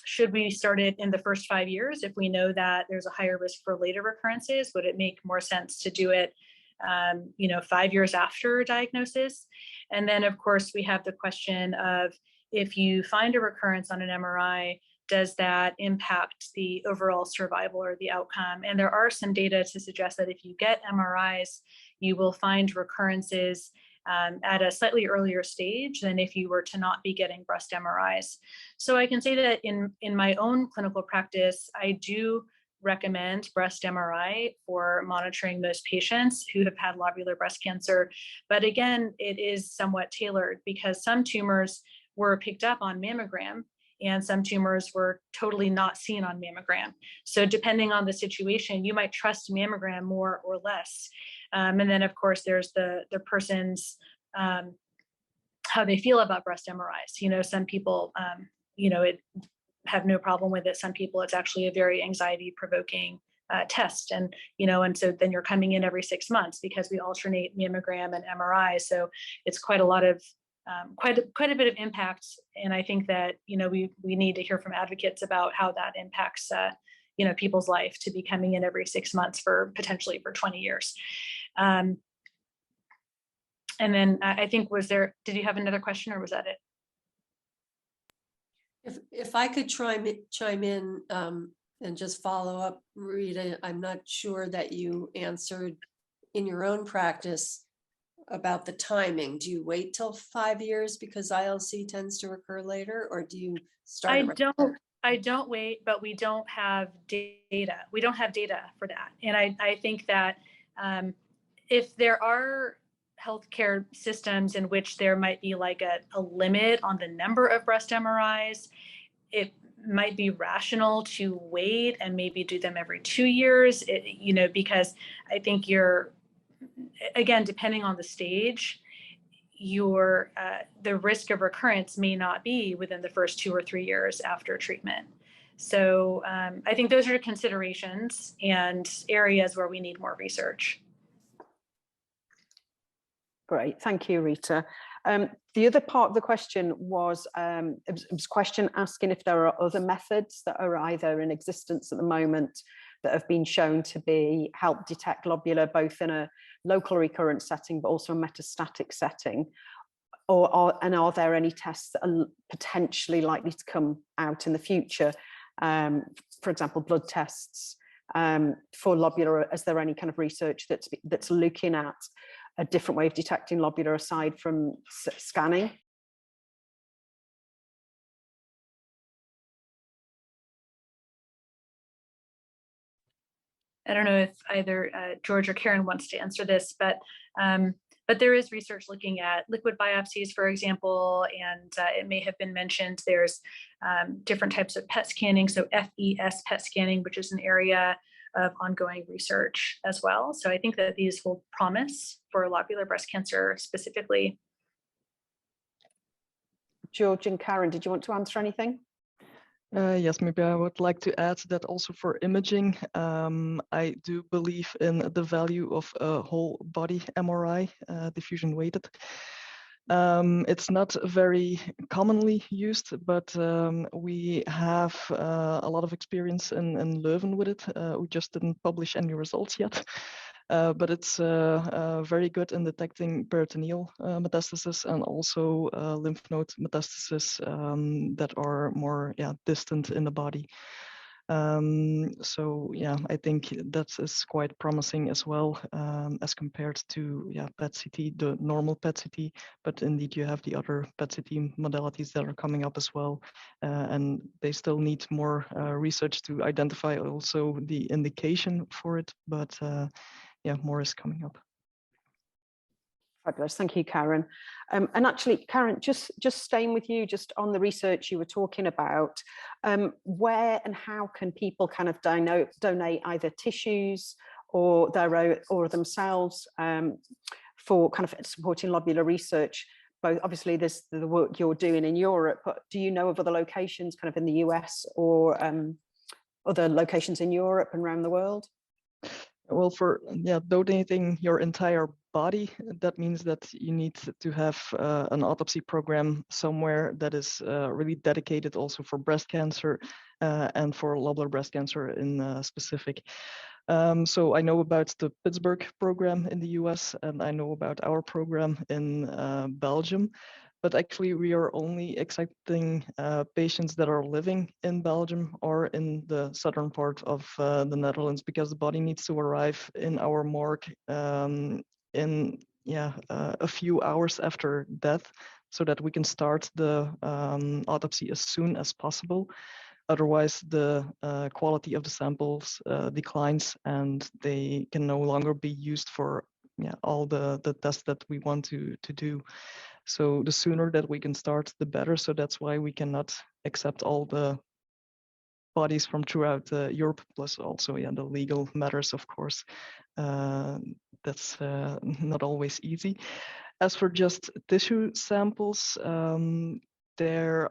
should we start it in the first 5 years if we know that there's a higher risk for later recurrences? Would it make more sense to do it 5 years after diagnosis? And then, of course, we have the question of, if you find a recurrence on an MRI, does that impact the overall survival or the outcome? And there are some data to suggest that if you get MRIs, you will find recurrences at a slightly earlier stage than if you were to not be getting breast MRIs. So I can say that in my own clinical practice, I do recommend breast MRI for monitoring most patients who have had lobular breast cancer. But again, it is somewhat tailored, because some tumors were picked up on mammogram and some tumors were totally not seen on mammogram. So depending on the situation, you might trust mammogram more or less. And then, of course, there's the person's, how they feel about breast MRIs. Some people, have no problem with it. Some people, it's actually a very anxiety-provoking test. And so then you're coming in every 6 months, because we alternate mammogram and MRI. So it's quite a lot of, quite a bit of impact. And I think that, we need to hear from advocates about how that impacts, people's life to be coming in every 6 months for potentially for 20 years. And then I think, did you have another question, or was that it? If I could chime in and just follow up, Rita, I'm not sure that you answered in your own practice about the timing. Do you wait till 5 years because ILC tends to recur later, or do you start? I don't wait, but we don't have data. We don't have data for that. And I think that if there are healthcare systems in which there might be like a limit on the number of breast MRIs, it might be rational to wait and maybe do them every 2 years, because I think again, depending on the stage, the risk of recurrence may not be within the first 2 or 3 years after treatment. So I think those are considerations and areas where we need more research. Great, thank you, Rita. The other part of the question was, it was a question asking if there are other methods that are either in existence at the moment that have been shown to help detect lobular both in a local recurrent setting but also a metastatic setting, and are there any tests that are potentially likely to come out in the future, for example blood tests for lobular? Is there any kind of research that's looking at a different way of detecting lobular aside from scanning? I don't know if either George or Karen wants to answer this, but there is research looking at liquid biopsies, for example, and it may have been mentioned there's different types of PET scanning, so FES PET scanning, which is an area of ongoing research as well. So I think that these hold promise for lobular breast cancer specifically. George and Karen, did you want to answer anything? Yes, maybe I would like to add that also for imaging, I do believe in the value of a whole body MRI, diffusion weighted. It's not very commonly used, but we have a lot of experience in Leuven with it. We just didn't publish any results yet. But it's very good in detecting peritoneal metastasis and also lymph node metastasis that are more distant in the body. So yeah, I think that is quite promising as well as compared to PET-CT, the normal PET-CT, but indeed you have the other PET-CT modalities that are coming up as well, and they still need more research to identify also the indication for it, but yeah, more is coming up. Fabulous, thank you, Karen. And actually, Karen, just staying with you, just on the research you were talking about, where and how can people kind of donate either tissues or themselves for kind of supporting lobular research? Both, obviously, there's the work you're doing in Europe, but do you know of other locations, kind of in the US or other locations in Europe and around the world? Well, for donating your entire body, that means that you need to have an autopsy program somewhere that is really dedicated also for breast cancer and for lobular breast cancer in specific. So I know about the Pittsburgh program in the US, and I know about our program in Belgium. But actually, we are only accepting patients that are living in Belgium or in the southern part of the Netherlands, because the body needs to arrive in our morgue in a few hours after death, so that we can start the autopsy as soon as possible. Otherwise, the quality of the samples declines, and they can no longer be used for all the tests that we want to do. So the sooner that we can start, the better. So that's why we cannot accept all the bodies from throughout Europe, plus also the legal matters, of course. That's not always easy. As for just tissue samples, there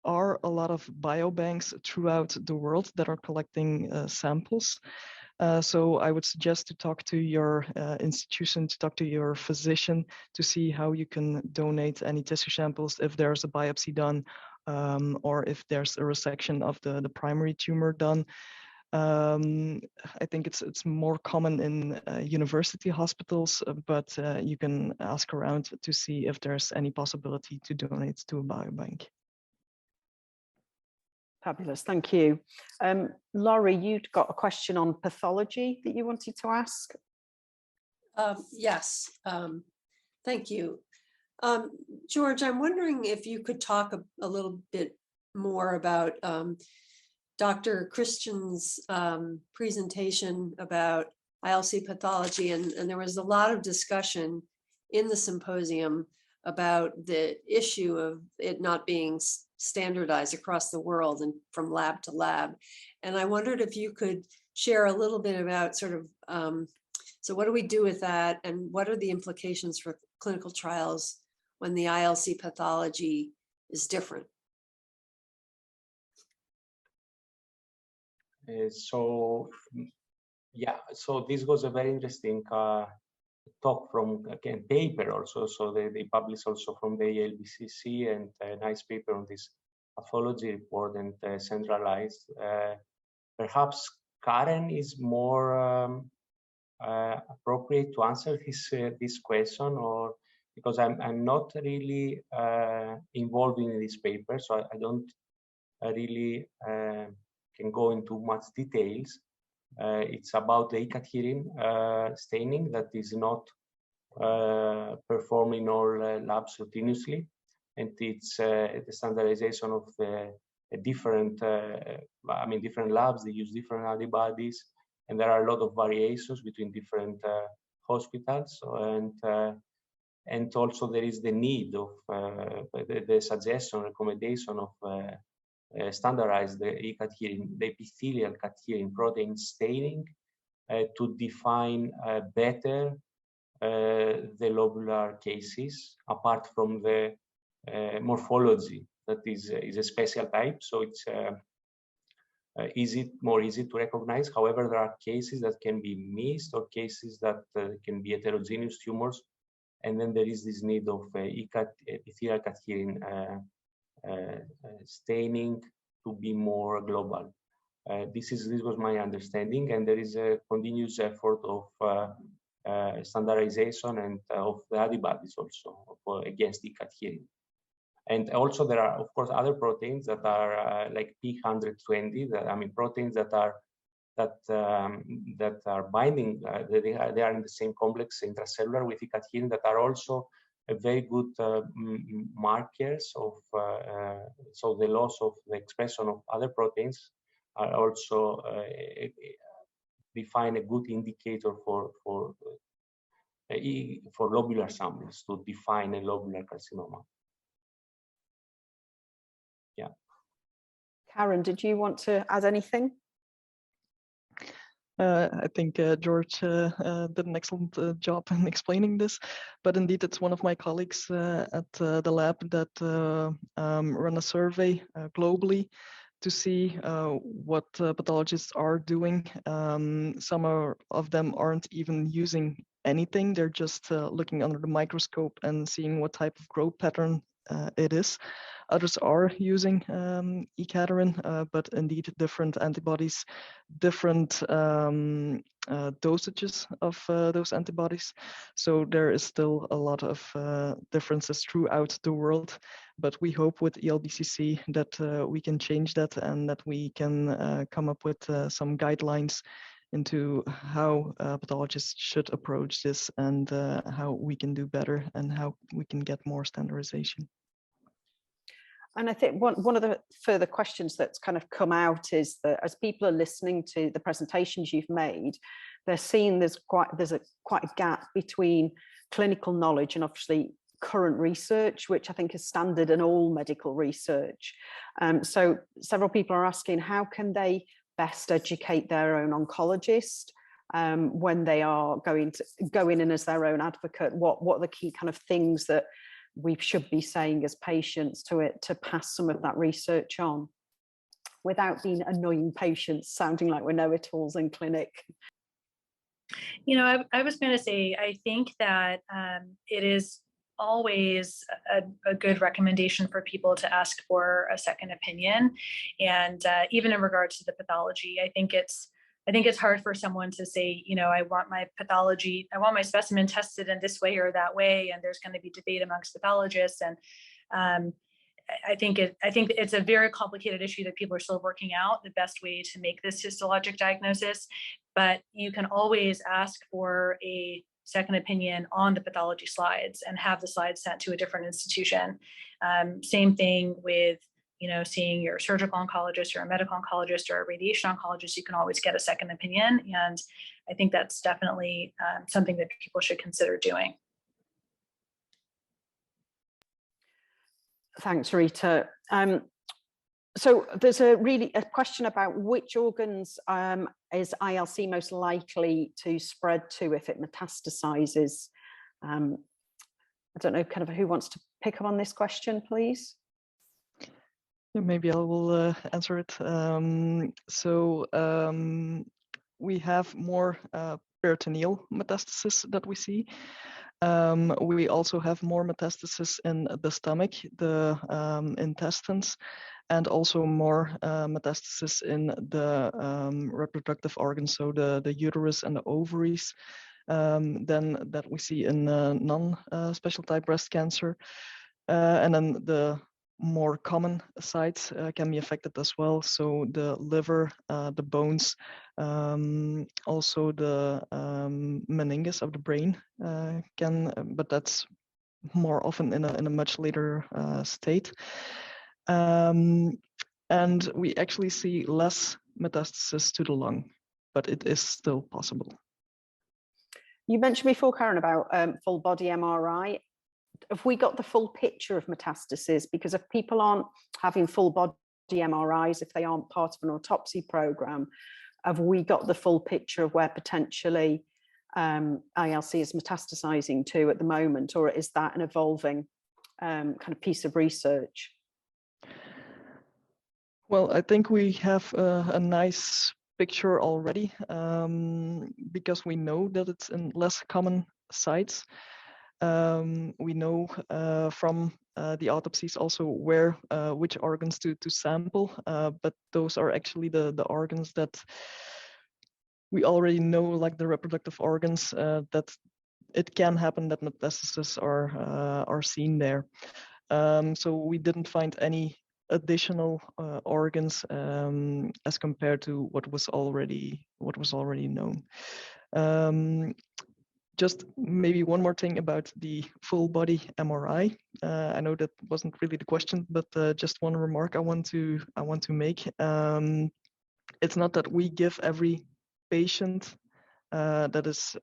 are a lot of biobanks throughout the world that are collecting samples. So I would suggest to talk to your institution, to talk to your physician, to see how you can donate any tissue samples if there's a biopsy done, or if there's a resection of the primary tumor done. I think it's more common in university hospitals, but you can ask around to see if there's any possibility to donate to a biobank. Fabulous, thank you. Laurie, you'd got a question on pathology that you wanted to ask? Yes, thank you. George, I'm wondering if you could talk a little bit more about Dr. Christian's presentation about ILC pathology, and there was a lot of discussion in the symposium about the issue of it not being standardized across the world and from lab to lab. And I wondered if you could share a little bit about sort of, so what do we do with that, and what are the implications for clinical trials when the ILC pathology is different? So this was a very interesting talk from, again, paper also. So they publish also from the LBCC and a nice paper on this pathology report and centralized. Perhaps Karen is more appropriate to answer this question, or because I'm not really involved in this paper, so I don't really can go into much details. It's about the E-cadherin staining that is not performed in all labs routinely, and it's the standardization of the different, different labs. They use different antibodies, and there are a lot of variations between different hospitals, and also there is the need of the suggestion, recommendation of standardize the E-cadherin, the epithelial cadherin protein staining to define better the lobular cases, apart from the morphology that is a special type. So it's more easy to recognize. However, there are cases that can be missed, or cases that can be heterogeneous tumors, and then there is this need of epithelial cadherin staining to be more global. This was my understanding, and there is a continuous effort of standardization and of the antibodies also against E-cadherin. And also there are, of course, other proteins that are like P120, proteins that are binding, they are in the same complex intracellular with E-cadherin, that are also a very good markers of, so the loss of the expression of other proteins are also define a good indicator for lobular samples to define a lobular carcinoma. Yeah. Karen, did you want to add anything? I think George did an excellent job in explaining this, but indeed it's one of my colleagues at the lab that run a survey globally to see what pathologists are doing. Some of them aren't even using anything. They're just looking under the microscope and seeing what type of growth pattern it is. Others are using E-cadherin, but indeed different antibodies, different dosages of those antibodies. So there is still a lot of differences throughout the world, but we hope with ELBCC that we can change that, and that we can come up with some guidelines into how pathologists should approach this, and how we can do better, and how we can get more standardization. And I think one of the further questions that's kind of come out is that as people are listening to the presentations you've made, they're seeing there's quite a gap between clinical knowledge and obviously current research, which I think is standard in all medical research. So several people are asking, how can they best educate their own oncologist when they are going in as their own advocate? What are the key kind of things that we should be saying as patients to pass some of that research on without being annoying patients, sounding like we know-it-alls in clinic? You know, I was going to say, I think that it is always a good recommendation for people to ask for a second opinion. And even in regards to the pathology, I think it's hard for someone to say, you know, I want my pathology, I want my specimen tested in this way or that way, and there's going to be debate amongst pathologists. And I think it's a very complicated issue that people are still working out the best way to make this histologic diagnosis. But you can always ask for a second opinion on the pathology slides and have the slides sent to a different institution. Same thing with, you know, seeing your surgical oncologist or a medical oncologist or a radiation oncologist. You can always get a second opinion. And I think that's definitely something that people should consider doing. Thanks, Rita. So there's a question about which organs is ILC most likely to spread to if it metastasizes. I don't know, kind of who wants to pick up on this question, please? Yeah, maybe I will answer it. We have more peritoneal metastasis that we see. We also have more metastasis in the stomach, the intestines, and also more metastasis in the reproductive organs, so the uterus and the ovaries, than that we see in non-special type breast cancer. And then the more common sites can be affected as well. So the liver, the bones, also the meninges of the brain can, but that's more often in a much later state. And we actually see less metastasis to the lung, but it is still possible. You mentioned before, Karen, about full body MRI. Have we got the full picture of metastases? Because if people aren't having full body MRIs, if they aren't part of an autopsy program, have we got the full picture of where potentially ILC is metastasizing to at the moment, or is that an evolving kind of piece of research? Well, I think we have a nice picture already, because we know that it's in less common sites. We know from the autopsies also where which organs to sample, but those are actually the organs that we already know, like the reproductive organs, that it can happen that metastases are seen there. So we didn't find any additional organs as compared to what was already known. Just maybe one more thing about the full body MRI. I know that wasn't really the question, but just one remark I want to make. It's not that we give every patient that is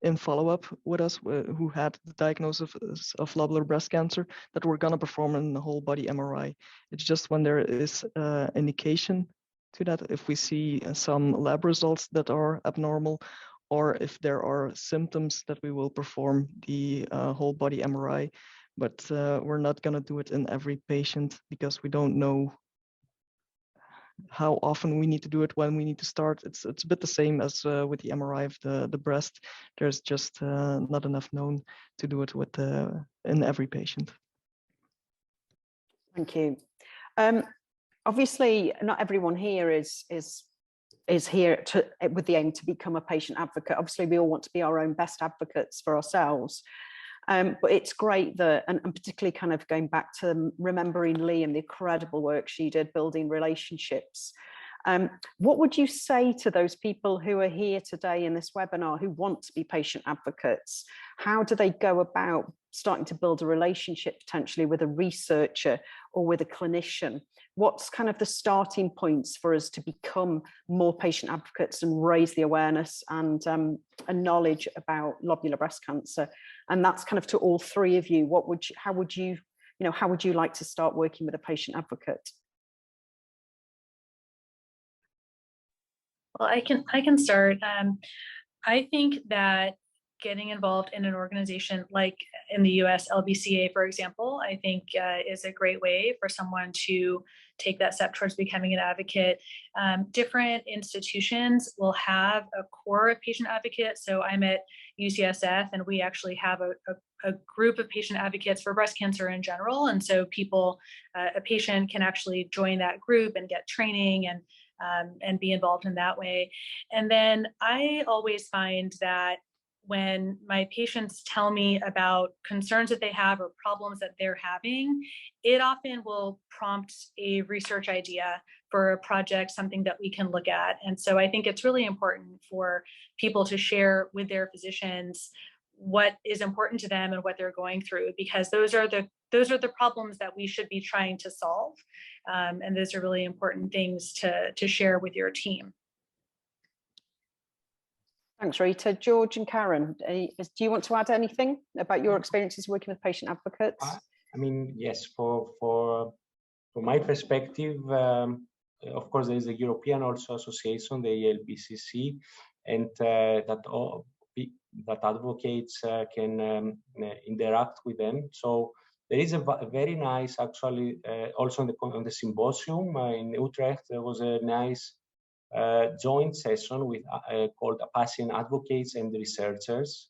in follow-up with us who had the diagnosis of lobular breast cancer that we're gonna perform in the whole body MRI. It's just when there is indication to that, if we see some lab results that are abnormal, or if there are symptoms, that we will perform the whole body MRI. But we're not gonna do it in every patient because we don't know how often we need to do it, when we need to start. It's a bit the same as with the MRI of the breast. There's just not enough known to do it with in every patient. Thank you. Obviously, not everyone here is here with the aim to become a patient advocate. Obviously, we all want to be our own best advocates for ourselves. But it's great that, and particularly kind of going back to remembering Lee and the incredible work she did building relationships. What would you say to those people who are here today in this webinar who want to be patient advocates? How do they go about starting to build a relationship potentially with a researcher or with a clinician? What's kind of the starting points for us to become more patient advocates and raise the awareness and knowledge about lobular breast cancer? And that's kind of to all three of you. How would you like to start working with a patient advocate? Well, I can start. I think that getting involved in an organization like in the US LBCA, for example, I think is a great way for someone to take that step towards becoming an advocate. Different institutions will have a core of patient advocates. So I'm at UCSF, and we actually have a group of patient advocates for breast cancer in general. And so a patient can actually join that group and get training and be involved in that way. And then I always find that when my patients tell me about concerns that they have or problems that they're having, it often will prompt a research idea for a project, something that we can look at. And so I think it's really important for people to share with their physicians what is important to them and what they're going through, because those are the problems that we should be trying to solve. And those are really important things to share with your team. Thanks, Rita. George and Karen, do you want to add anything about your experiences working with patient advocates? I mean, yes, from my perspective, of course, there is a European also association, the LBCC, and that advocates can interact with them. So there is a very nice, actually, also on the Symposium in Utrecht, there was a nice joint session with called patient advocates and researchers.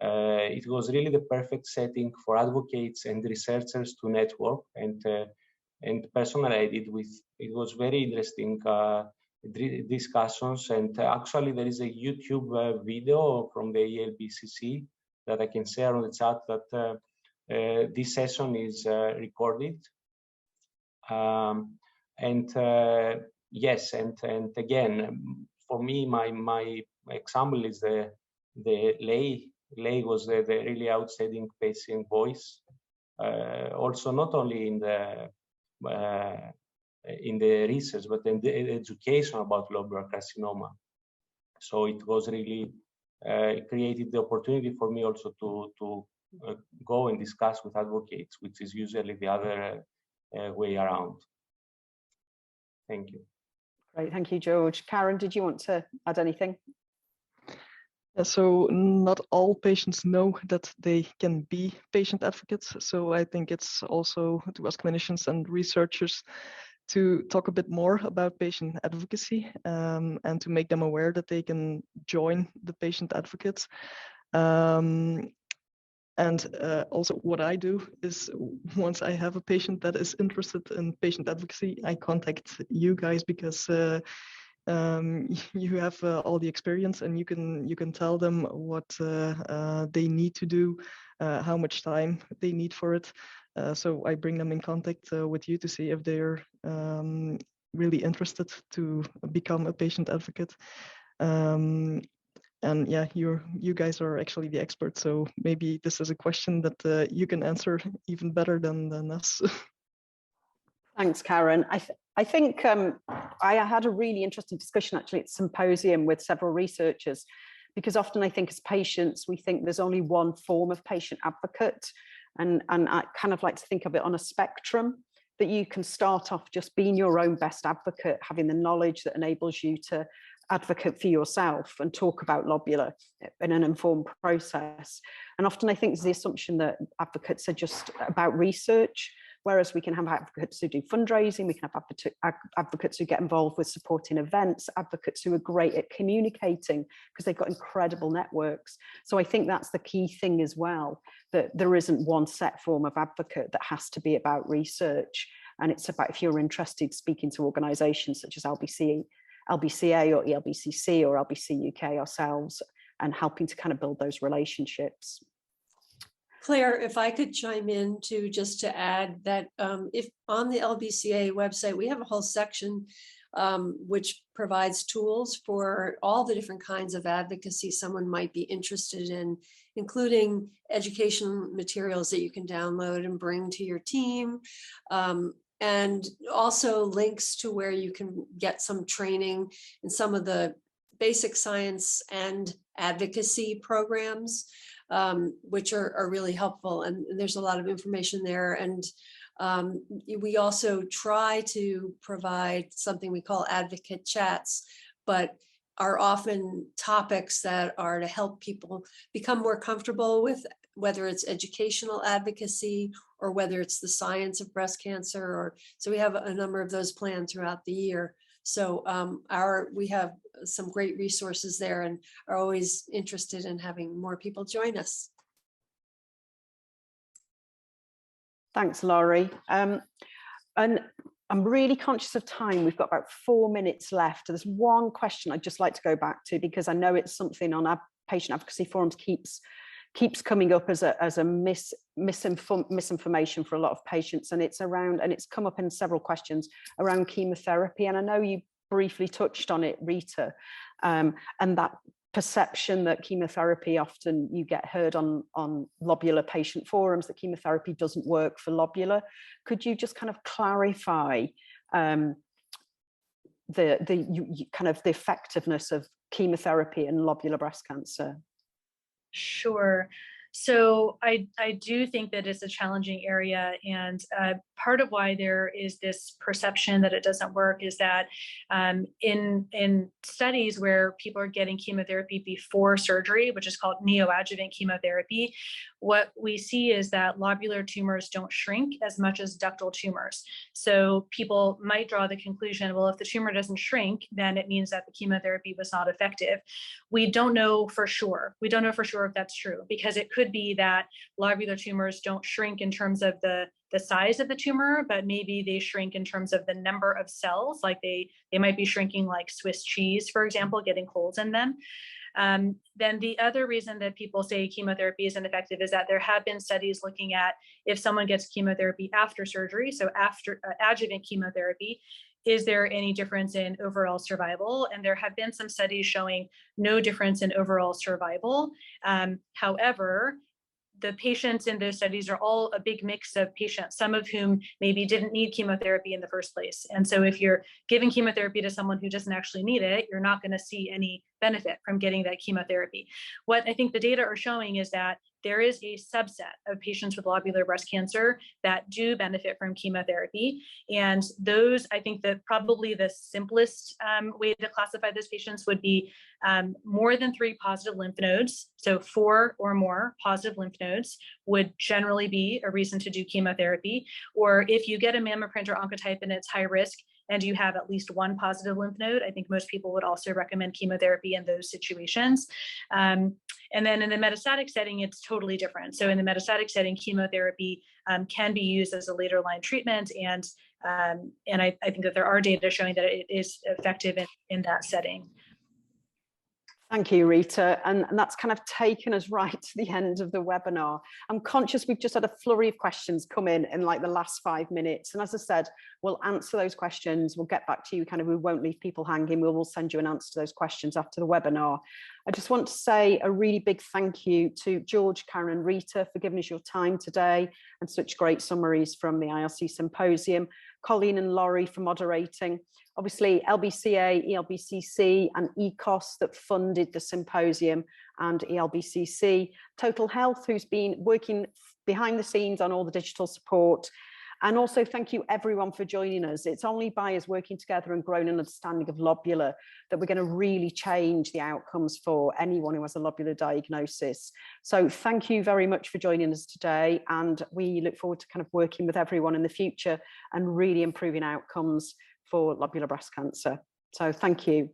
It was really the perfect setting for advocates and researchers to network, and personally I did with, it was very interesting discussions, and actually there is a YouTube video from the ELBCC that I can share on the chat that this session is recorded. Yes, and again, for me, my example is the Lei. Lei was the really outstanding patient voice. Also, not only in the research, but in the education about lobular carcinoma. So it was really created the opportunity for me also to go and discuss with advocates, which is usually the other way around. Thank you. Great, thank you, George. Karen, did you want to add anything? So not all patients know that they can be patient advocates. So I think it's also to us clinicians and researchers to talk a bit more about patient advocacy and to make them aware that they can join the patient advocates. Also what I do is once I have a patient that is interested in patient advocacy, I contact you guys because you have all the experience and you can tell them what they need to do, how much time they need for it. So I bring them in contact with you to see if they're really interested to become a patient advocate. And yeah, you guys are actually the experts, so maybe this is a question that you can answer even better than us. Thanks, Karen. I think I had a really interesting discussion actually at Symposium with several researchers, because often I think as patients, we think there's only one form of patient advocate. And I kind of like to think of it on a spectrum, that you can start off just being your own best advocate, having the knowledge that enables you to advocate for yourself and talk about lobular in an informed process. And often I think there's the assumption that advocates are just about research, whereas we can have advocates who do fundraising, we can have advocates who get involved with supporting events, advocates who are great at communicating because they've got incredible networks. So I think that's the key thing as well, that there isn't one set form of advocate that has to be about research. And it's about, if you're interested, speaking to organisations such as LBCA or ELBCC or LBC UK ourselves, and helping to kind of build those relationships. Claire, if I could chime in to just to add that if on the LBCA website, we have a whole section which provides tools for all the different kinds of advocacy someone might be interested in, including educational materials that you can download and bring to your team. And also links to where you can get some training in some of the basic science and advocacy programs, which are really helpful. And there's a lot of information there. And we also try to provide something we call advocate chats, but are often topics that are to help people become more comfortable with, whether it's educational advocacy or whether it's the science of breast cancer. Or so we have a number of those planned throughout the year. So we have some great resources there and are always interested in having more people join us. Thanks, Laurie. And I'm really conscious of time. We've got about 4 minutes left. There's one question I'd just like to go back to, because I know it's something on our patient advocacy forums keeps coming up as a misinformation for a lot of patients, and it's around, and it's come up in several questions around chemotherapy. And I know you briefly touched on it, Rita, and that perception that chemotherapy, often you get heard on lobular patient forums that chemotherapy doesn't work for lobular. Could you just kind of clarify kind of the effectiveness of chemotherapy in lobular breast cancer? Sure. So I do think that it's a challenging area, and part of why there is this perception that it doesn't work is that in studies where people are getting chemotherapy before surgery, which is called neoadjuvant chemotherapy, what we see is that lobular tumors don't shrink as much as ductal tumors. So people might draw the conclusion, well, if the tumor doesn't shrink, then it means that the chemotherapy was not effective. We don't know for sure. We don't know for sure if that's true, because it could be that lobular tumors don't shrink in terms of the size of the tumor, but maybe they shrink in terms of the number of cells, like they might be shrinking like Swiss cheese, for example, getting holes in them. Then the other reason that people say chemotherapy is ineffective is that there have been studies looking at if someone gets chemotherapy after surgery, so after adjuvant chemotherapy, is there any difference in overall survival? And there have been some studies showing no difference in overall survival. However, the patients in those studies are all a big mix of patients, some of whom maybe didn't need chemotherapy in the first place. And so if you're giving chemotherapy to someone who doesn't actually need it, you're not going to see any benefit from getting that chemotherapy. What I think the data are showing is that there is a subset of patients with lobular breast cancer that do benefit from chemotherapy. And those, I think that probably the simplest way to classify those patients would be more than 3 positive lymph nodes. So 4 or more positive lymph nodes would generally be a reason to do chemotherapy. Or if you get a mammoprint or oncotype and it's high risk, and you have at least 1 positive lymph node, I think most people would also recommend chemotherapy in those situations. And then in the metastatic setting, it's totally different. So in the metastatic setting, chemotherapy can be used as a later line treatment. And I think that there are data showing that it is effective in that setting. Thank you, Rita. And that's kind of taken us right to the end of the webinar. I'm conscious we've just had a flurry of questions come in like the last 5 minutes. And as I said, we'll answer those questions. We'll get back to you, we won't leave people hanging. We'll send you an answer to those questions after the webinar. I just want to say a really big thank you to George, Karen and Rita for giving us your time today and such great summaries from the ILC Symposium. Colleen and Laurie for moderating. Obviously, LBCA, ELBCC and ECOS that funded the symposium, and ELBCC. Total Health, who's been working behind the scenes on all the digital support. And also thank you everyone for joining us. It's only by us working together and growing an understanding of lobular that we're going to really change the outcomes for anyone who has a lobular diagnosis. So thank you very much for joining us today. And we look forward to kind of working with everyone in the future and really improving outcomes for lobular breast cancer. So thank you.